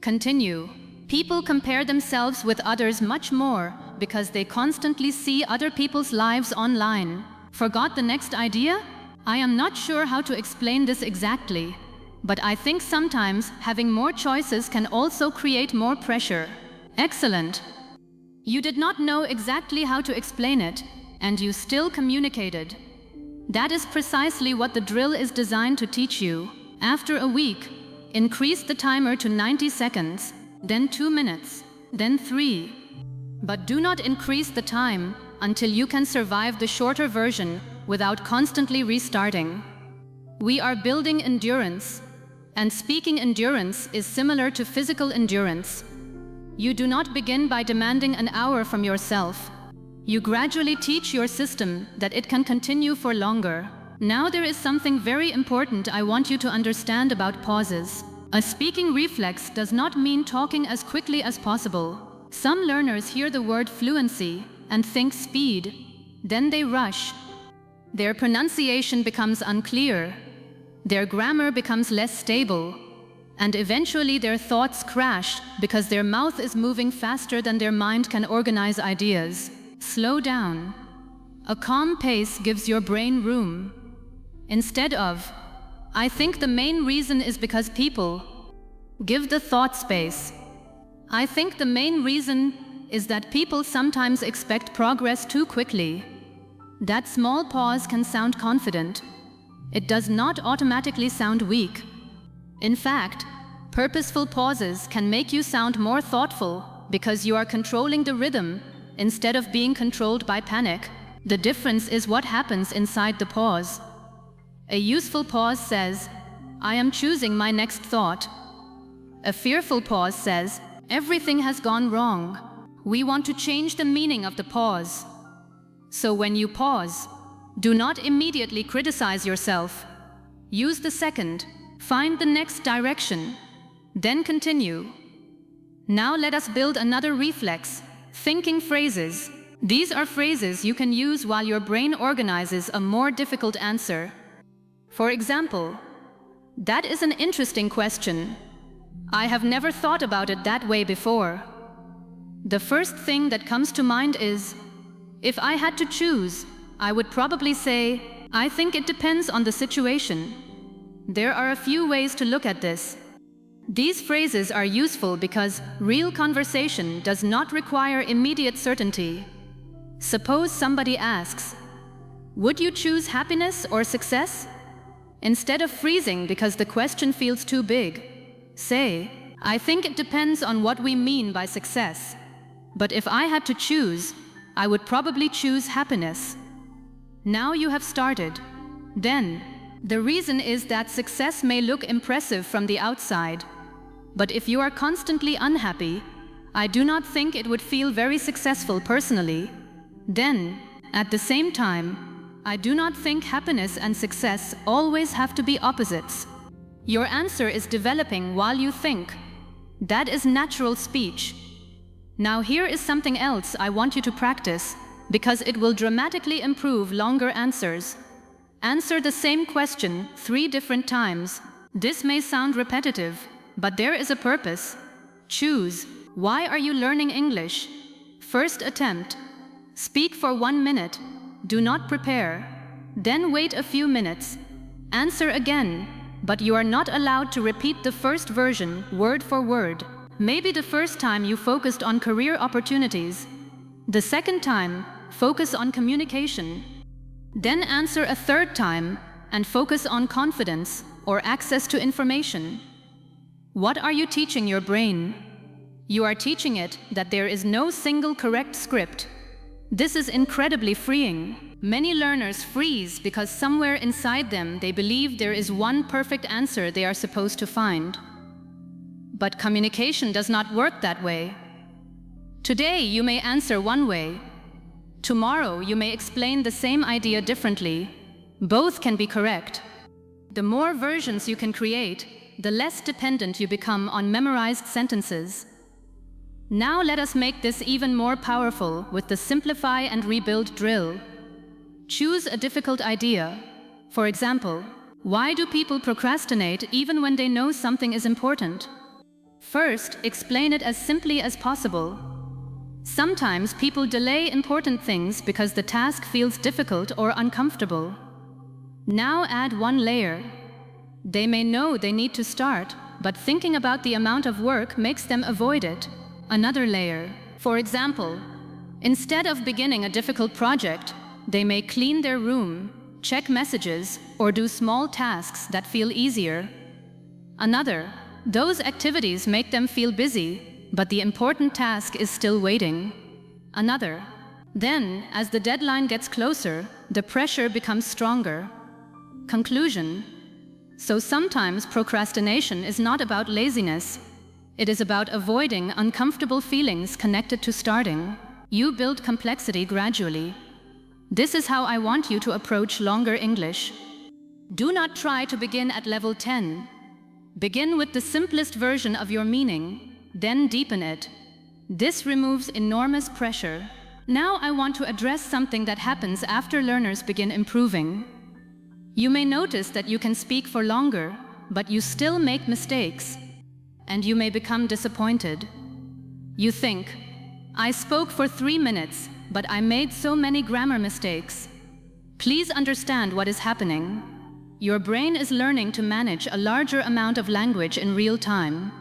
Speaker 1: Continue. People compare themselves with others much more because they constantly see other people's lives online. Forgot the next idea? I am not sure how to explain this exactly, but I think sometimes having more choices can also create more pressure. Excellent. You did not know exactly how to explain it, and you still communicated. That is precisely what the drill is designed to teach you. After a week, increase the timer to 90 seconds, then 2 minutes, then 3. But do not increase the time until you can survive the shorter version without constantly restarting. We are building endurance, and speaking endurance is similar to physical endurance. You do not begin by demanding an hour from yourself. You gradually teach your system that it can continue for longer. Now there is something very important I want you to understand about pauses. A speaking reflex does not mean talking as quickly as possible. Some learners hear the word fluency and think speed. Then they rush. Their pronunciation becomes unclear. Their grammar becomes less stable. And eventually their thoughts crash because their mouth is moving faster than their mind can organize ideas. Slow down. A calm pace gives your brain room. Instead of, I think the main reason is because people, give the thought space. I think the main reason is that people sometimes expect progress too quickly. That small pause can sound confident. It does not automatically sound weak. In fact, purposeful pauses can make you sound more thoughtful because you are controlling the rhythm instead of being controlled by panic. The difference is what happens inside the pause. A useful pause says, I am choosing my next thought. A fearful pause says, everything has gone wrong. We want to change the meaning of the pause. So when you pause, do not immediately criticize yourself. Use the second, find the next direction, then continue. Now let us build another reflex, thinking phrases. These are phrases you can use while your brain organizes a more difficult answer. For example, that is an interesting question. I have never thought about it that way before. The first thing that comes to mind is, if I had to choose, I would probably say, I think it depends on the situation. There are a few ways to look at this. These phrases are useful because real conversation does not require immediate certainty. Suppose somebody asks, would you choose happiness or success? Instead of freezing because the question feels too big, say, I think it depends on what we mean by success. But if I had to choose, I would probably choose happiness. Now you have started. Then, the reason is that success may look impressive from the outside. But if you are constantly unhappy, I do not think it would feel very successful personally. Then, at the same time, I do not think happiness and success always have to be opposites. Your answer is developing while you think. That is natural speech. Now here is something else I want you to practice, because it will dramatically improve longer answers. Answer the same question 3 different times. This may sound repetitive, but there is a purpose. Choose. Why are you learning English? First attempt. Speak for 1 minute. Do not prepare. Then wait a few minutes. Answer again, but you are not allowed to repeat the first version word for word. Maybe the first time you focused on career opportunities. The second time, focus on communication. Then answer a third time and focus on confidence or access to information. What are you teaching your brain? You are teaching it that there is no single correct script. This is incredibly freeing. Many learners freeze because somewhere inside them they believe there is one perfect answer they are supposed to find. But communication does not work that way. Today you may answer one way. Tomorrow you may explain the same idea differently. Both can be correct. The more versions you can create, the less dependent you become on memorized sentences. Now let us make this even more powerful with the simplify and rebuild drill. Choose a difficult idea. For example, why do people procrastinate even when they know something is important? First, explain it as simply as possible. Sometimes people delay important things because the task feels difficult or uncomfortable. Now add one layer. They may know they need to start, but thinking about the amount of work makes them avoid it. Another layer. For example, instead of beginning a difficult project, they may clean their room, check messages, or do small tasks that feel easier. Another. Those activities make them feel busy, but the important task is still waiting. Another. Then, as the deadline gets closer, the pressure becomes stronger. Conclusion. So sometimes procrastination is not about laziness. It is about avoiding uncomfortable feelings connected to starting. You build complexity gradually. This is how I want you to approach longer English. Do not try to begin at level 10. Begin with the simplest version of your meaning, then deepen it. This removes enormous pressure. Now I want to address something that happens after learners begin improving. You may notice that you can speak for longer, but you still make mistakes, and you may become disappointed. You think, I spoke for 3 minutes, but I made so many grammar mistakes. Please understand what is happening. Your brain is learning to manage a larger amount of language in real time.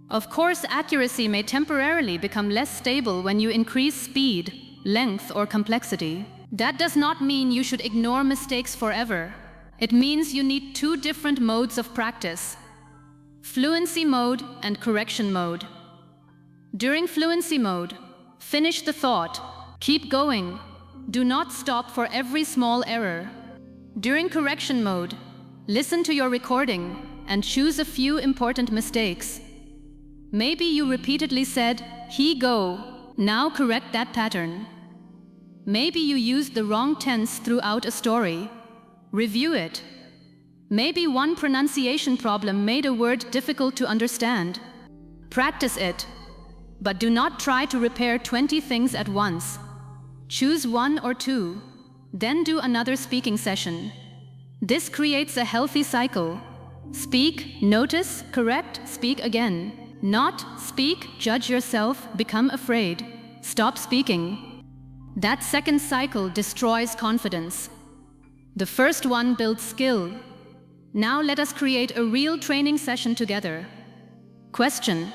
Speaker 1: Of course, accuracy may temporarily become less stable when you increase speed, length, or complexity. That does not mean you should ignore mistakes forever. It means you need 2 different modes of practice: fluency mode and correction mode. During fluency mode, finish the thought. Keep going. Do not stop for every small error. During correction mode, listen to your recording and choose a few important mistakes. Maybe you repeatedly said, "he go." Now correct that pattern. Maybe you used the wrong tense throughout a story. Review it. Maybe one pronunciation problem made a word difficult to understand. Practice it. But do not try to repair 20 things at once. Choose 1 or 2, then do another speaking session. This creates a healthy cycle. Speak, notice, correct, speak again. Not speak, judge yourself, become afraid, stop speaking. That second cycle destroys confidence. The first one builds skill. Now let us create a real training session together. Question.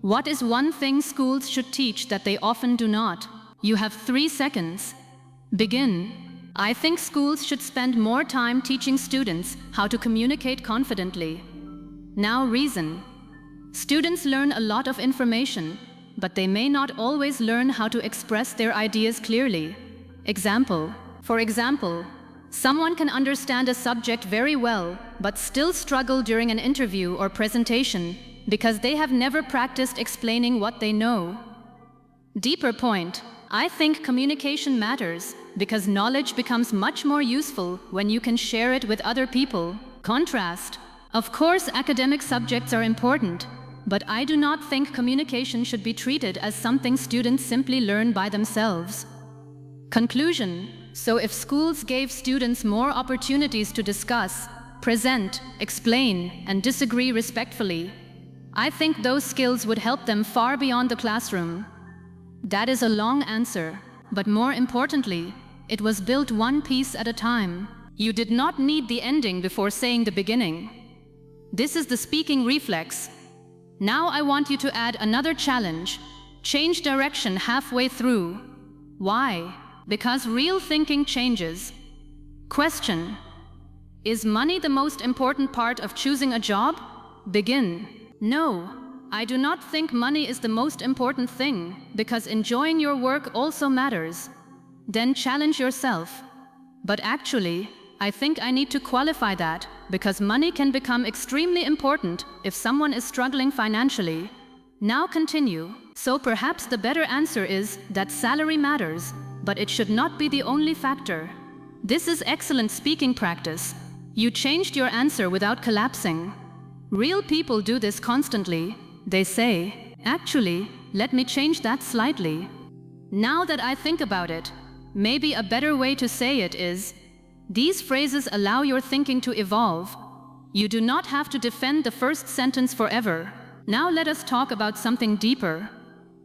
Speaker 1: What is one thing schools should teach that they often do not? You have 3 seconds. Begin. I think schools should spend more time teaching students how to communicate confidently. Now reason. Students learn a lot of information, but they may not always learn how to express their ideas clearly. Example. For example, someone can understand a subject very well, but still struggle during an interview or presentation because they have never practiced explaining what they know. Deeper point. I think communication matters because knowledge becomes much more useful when you can share it with other people. Contrast. Of course, academic subjects are important, but I do not think communication should be treated as something students simply learn by themselves. Conclusion. So if schools gave students more opportunities to discuss, present, explain, and disagree respectfully, I think those skills would help them far beyond the classroom. That is a long answer, but more importantly, it was built one piece at a time. You did not need the ending before saying the beginning. This is the speaking reflex. Now I want you to add another challenge. Change direction halfway through. Why? Because real thinking changes. Question. Is money the most important part of choosing a job? Begin. No, I do not think money is the most important thing, because enjoying your work also matters. Then challenge yourself. But actually, I think I need to qualify that, because money can become extremely important if someone is struggling financially. Now continue. So perhaps the better answer is that salary matters, but it should not be the only factor. This is excellent speaking practice. You changed your answer without collapsing. Real people do this constantly. They say, actually, let me change that slightly. Now that I think about it, maybe a better way to say it is, these phrases allow your thinking to evolve. You do not have to defend the first sentence forever. Now let us talk about something deeper.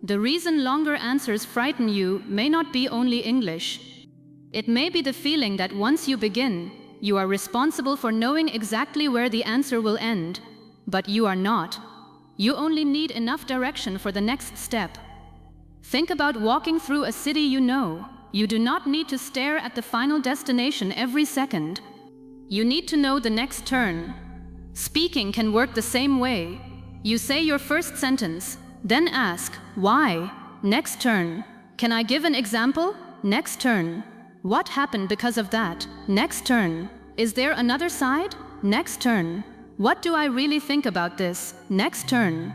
Speaker 1: The reason longer answers frighten you may not be only English. It may be the feeling that once you begin, you are responsible for knowing exactly where the answer will end. But you are not. You only need enough direction for the next step. Think about walking through a city you know. You do not need to stare at the final destination every second. You need to know the next turn. Speaking can work the same way. You say your first sentence, then ask, why? Next turn. Can I give an example? Next turn. What happened because of that? Next turn. Is there another side? Next turn. What do I really think about this? Next turn.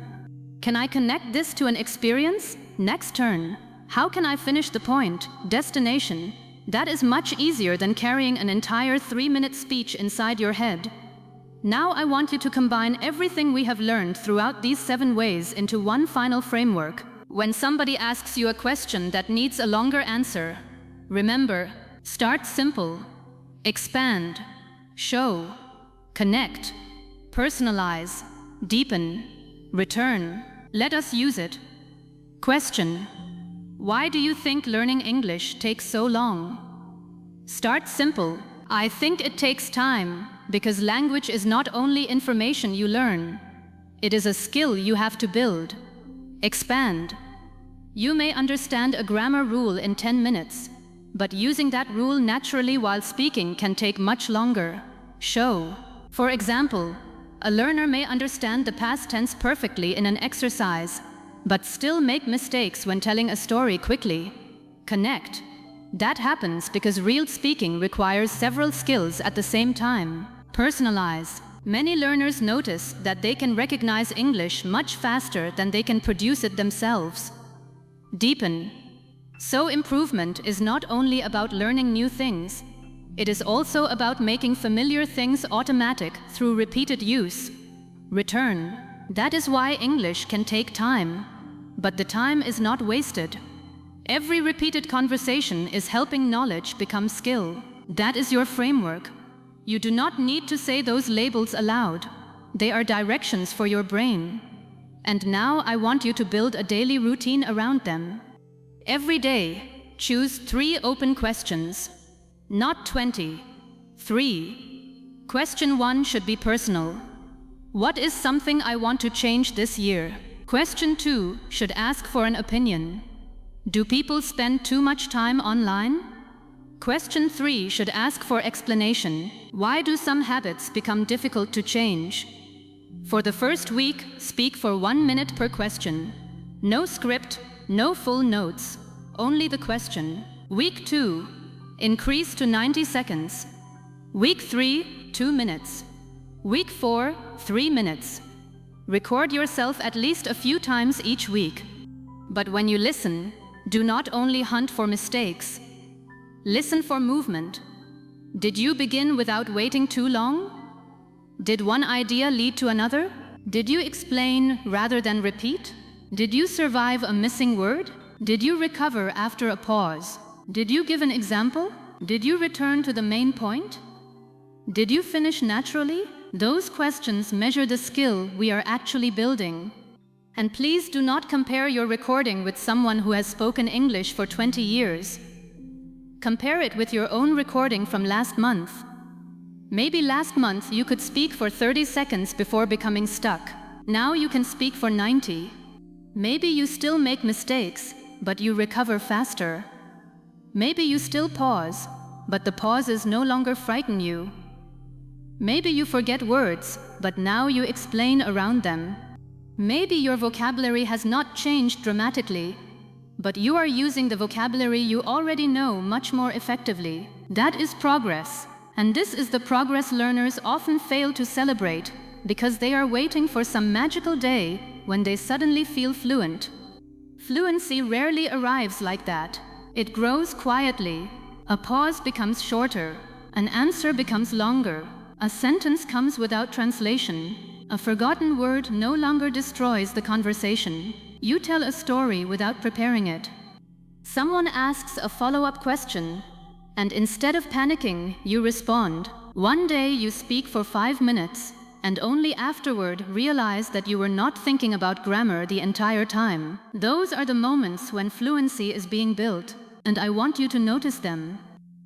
Speaker 1: Can I connect this to an experience? Next turn. How can I finish the point? Destination. That is much easier than carrying an entire 3-minute speech inside your head. Now I want you to combine everything we have learned throughout these 7 ways into one final framework. When somebody asks you a question that needs a longer answer, remember, start simple, expand, show, connect, personalize, deepen, return. Let us use it. Question: why do you think learning English takes so long? Start simple. I think it takes time because language is not only information you learn, it is a skill you have to build. Expand. You may understand a grammar rule in 10 minutes, but using that rule naturally while speaking can take much longer. Show. For example, a learner may understand the past tense perfectly in an exercise, but still make mistakes when telling a story quickly. Connect. That happens because real speaking requires several skills at the same time. Personalize. Many learners notice that they can recognize English much faster than they can produce it themselves. Deepen. So improvement is not only about learning new things, it is also about making familiar things automatic through repeated use. Return. That is why English can take time, but the time is not wasted. Every repeated conversation is helping knowledge become skill. That is your framework. You do not need to say those labels aloud. They are directions for your brain. And now I want you to build a daily routine around them. Every day, choose 3 open questions. Not 20. 3. Question 1 should be personal. What is something I want to change this year? Question 2 should ask for an opinion. Do people spend too much time online? Question 3 should ask for explanation. Why do some habits become difficult to change? For the first week, speak for 1 minute per question. No script, no full notes, only the question. Week 2, increase to 90 seconds. Week 3, 2 minutes. Week 4, 3 minutes. Record yourself at least a few times each week. But when you listen, do not only hunt for mistakes. Listen for movement. Did you begin without waiting too long? Did one idea lead to another? Did you explain rather than repeat? Did you survive a missing word? Did you recover after a pause? Did you give an example? Did you return to the main point? Did you finish naturally? Those questions measure the skill we are actually building. And please do not compare your recording with someone who has spoken English for 20 years. Compare it with your own recording from last month. Maybe last month you could speak for 30 seconds before becoming stuck. Now you can speak for 90. Maybe you still make mistakes, but you recover faster. Maybe you still pause, but the pauses no longer frighten you. Maybe you forget words, but now you explain around them. Maybe your vocabulary has not changed dramatically, but you are using the vocabulary you already know much more effectively. That is progress. And this is the progress learners often fail to celebrate because they are waiting for some magical day when they suddenly feel fluent. Fluency rarely arrives like that. It grows quietly. A pause becomes shorter. An answer becomes longer. A sentence comes without translation. A forgotten word no longer destroys the conversation. You tell a story without preparing it. Someone asks a follow-up question, and instead of panicking, you respond. One day you speak for 5 minutes, and only afterward realize that you were not thinking about grammar the entire time. Those are the moments when fluency is being built, and I want you to notice them.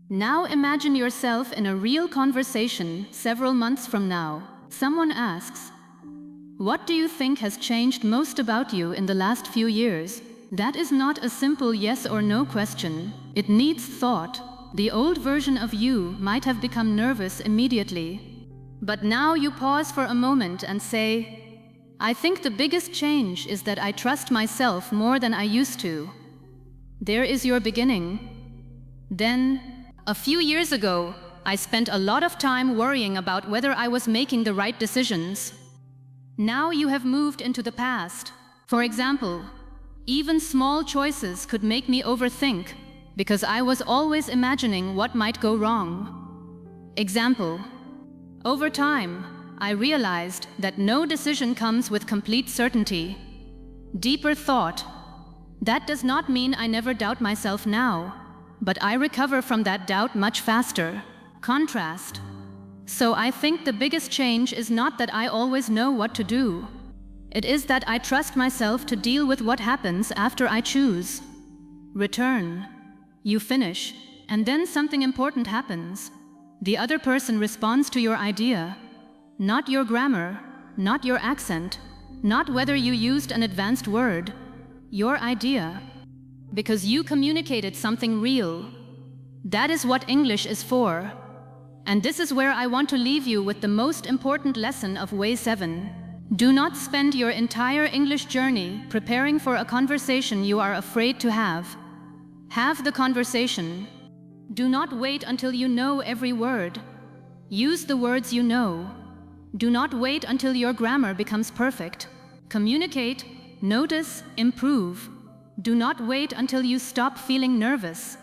Speaker 1: Now imagine yourself in a real conversation several months from now. Someone asks, "What do you think has changed most about you in the last few years?" That is not a simple yes or no question. It needs thought. The old version of you might have become nervous immediately. But now you pause for a moment and say, "I think the biggest change is that I trust myself more than I used to." There is your beginning. Then, a few years ago, I spent a lot of time worrying about whether I was making the right decisions. Now you have moved into the past. For example, even small choices could make me overthink because I was always imagining what might go wrong. Example: over time, I realized that no decision comes with complete certainty. Deeper thought: that does not mean I never doubt myself now, but I recover from that doubt much faster. Contrast: so I think the biggest change is not that I always know what to do. It is that I trust myself to deal with what happens after I choose. Return. You finish, and then something important happens. The other person responds to your idea. Not your grammar, not your accent, not whether you used an advanced word. Your idea. Because you communicated something real. That is what English is for. And this is where I want to leave you with the most important lesson of Way 7. Do not spend your entire English journey preparing for a conversation you are afraid to have. Have the conversation. Do not wait until you know every word. Use the words you know. Do not wait until your grammar becomes perfect. Communicate, notice, improve. Do not wait until you stop feeling nervous.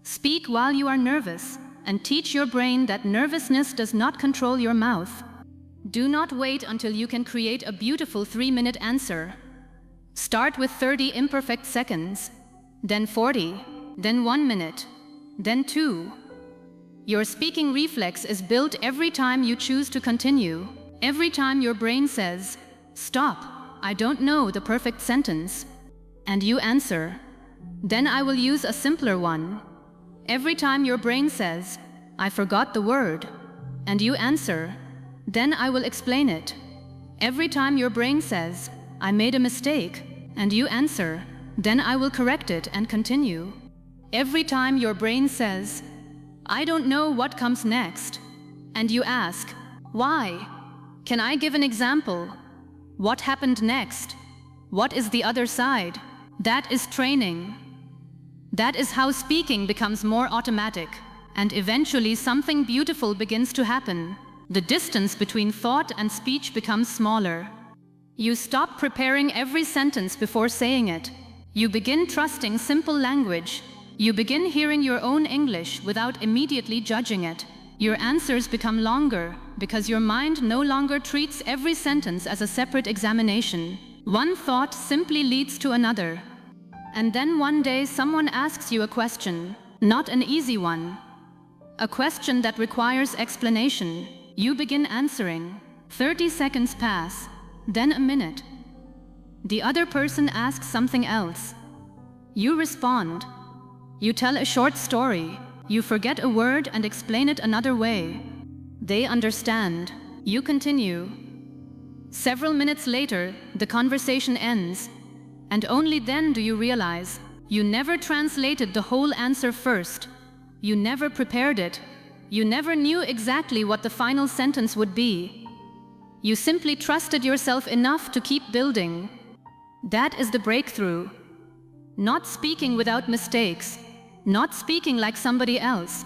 Speaker 1: Speak while you are nervous, and teach your brain that nervousness does not control your mouth. Do not wait until you can create a beautiful 3-minute answer. Start with 30 imperfect seconds, then 40, then 1 minute, then 2. Your speaking reflex is built every time you choose to continue. Every time your brain says, "Stop, I don't know the perfect sentence," and you answer, "Then I will use a simpler one." Every time your brain says, "I forgot the word," and you answer, "Then I will explain it." Every time your brain says, "I made a mistake," and you answer, "Then I will correct it and continue." Every time your brain says, "I don't know what comes next," and you ask, "Why? Can I give an example? What happened next? What is the other side?" That is training. That is how speaking becomes more automatic, and eventually something beautiful begins to happen. The distance between thought and speech becomes smaller. You stop preparing every sentence before saying it. You begin trusting simple language. You begin hearing your own English without immediately judging it. Your answers become longer because your mind no longer treats every sentence as a separate examination. One thought simply leads to another. And then one day someone asks you a question, not an easy one. A question that requires explanation. You begin answering. 30 seconds pass, then a minute. The other person asks something else. You respond. You tell a short story. You forget a word and explain it another way. They understand. You continue. Several minutes later, the conversation ends. And only then do you realize you never translated the whole answer first. You never prepared it. You never knew exactly what the final sentence would be. You simply trusted yourself enough to keep building. That is the breakthrough. Not speaking without mistakes. Not speaking like somebody else.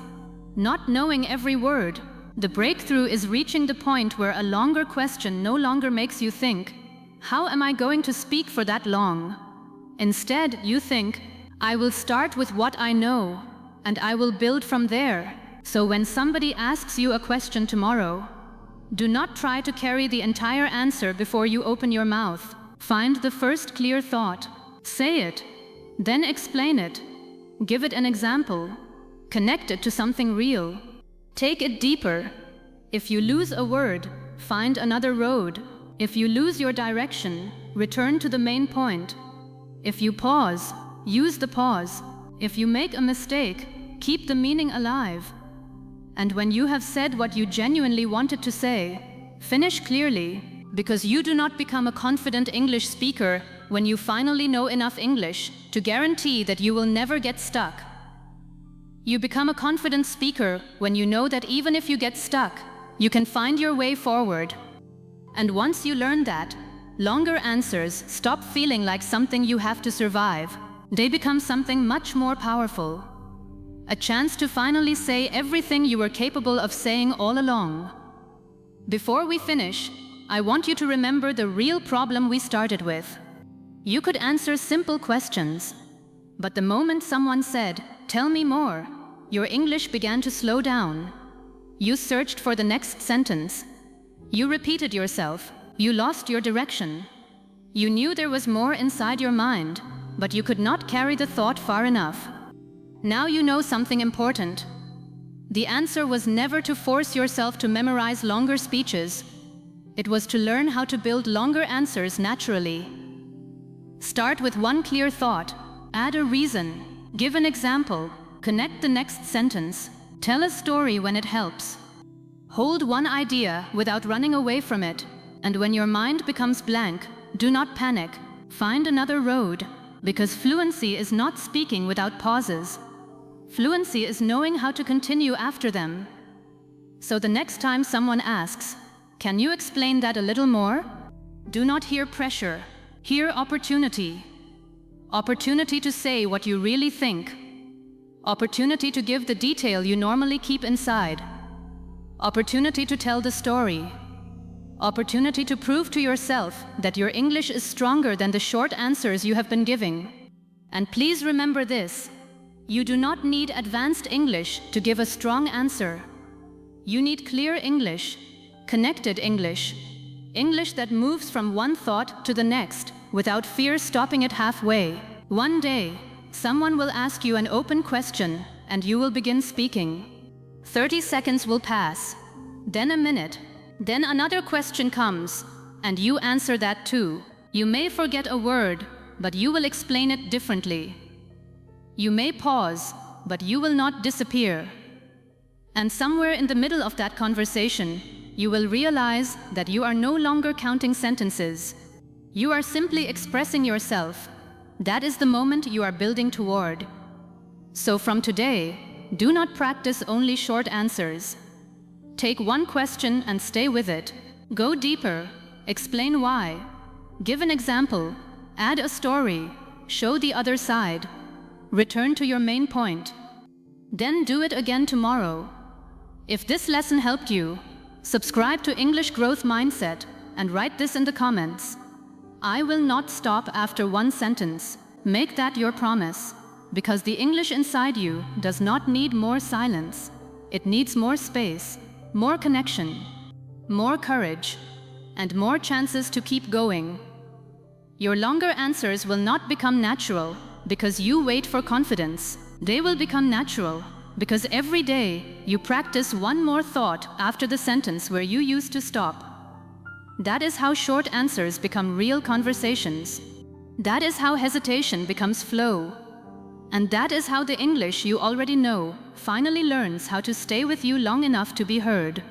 Speaker 1: Not knowing every word. The breakthrough is reaching the point where a longer question no longer makes you think, "How am I going to speak for that long?" Instead, you think, "I will start with what I know, and I will build from there." So when somebody asks you a question tomorrow, do not try to carry the entire answer before you open your mouth. Find the first clear thought. Say it. Then explain it. Give it an example. Connect it to something real. Take it deeper. If you lose a word, find another road. If you lose your direction, return to the main point. If you pause, use the pause. If you make a mistake, keep the meaning alive. And when you have said what you genuinely wanted to say, finish clearly, because you do not become a confident English speaker when you finally know enough English to guarantee that you will never get stuck. You become a confident speaker when you know that even if you get stuck, you can find your way forward. And once you learn that, longer answers stop feeling like something you have to survive. They become something much more powerful. A chance to finally say everything you were capable of saying all along. Before we finish, I want you to remember the real problem we started with. You could answer simple questions, but the moment someone said, "Tell me more," your English began to slow down. You searched for the next sentence. You repeated yourself. You lost your direction. You knew there was more inside your mind, but you could not carry the thought far enough. Now you know something important. The answer was never to force yourself to memorize longer speeches. It was to learn how to build longer answers naturally. Start with one clear thought. Add a reason. Give an example. Connect the next sentence. Tell a story when it helps. Hold one idea without running away from it. And when your mind becomes blank, do not panic. Find another road, because fluency is not speaking without pauses. Fluency is knowing how to continue after them. So the next time someone asks, "Can you explain that a little more?" do not hear pressure. Hear opportunity. Opportunity to say what you really think. Opportunity to give the detail you normally keep inside. Opportunity to tell the story. Opportunity to prove to yourself that your English is stronger than the short answers you have been giving. And please remember this: you do not need advanced English to give a strong answer. You need clear English, connected English, English that moves from one thought to the next without fear stopping it halfway. One day, someone will ask you an open question and you will begin speaking. 30 seconds will pass, then a minute, then another question comes, and you answer that too. You may forget a word, but you will explain it differently. You may pause, but you will not disappear. And somewhere in the middle of that conversation, you will realize that you are no longer counting sentences. You are simply expressing yourself. That is the moment you are building toward. So from today, do not practice only short answers. Take one question and stay with it. Go deeper. Explain why. Give an example. Add a story. Show the other side. Return to your main point. Then do it again tomorrow. If this lesson helped you, subscribe to English Growth Mindset and write this in the comments. I will not stop after one sentence. Make that your promise. Because the English inside you does not need more silence. It needs more space, more connection, more courage, and more chances to keep going. Your longer answers will not become natural because you wait for confidence. They will become natural because every day you practice one more thought after the sentence where you used to stop. That is how short answers become real conversations. That is how hesitation becomes flow. And that is how the English you already know finally learns how to stay with you long enough to be heard.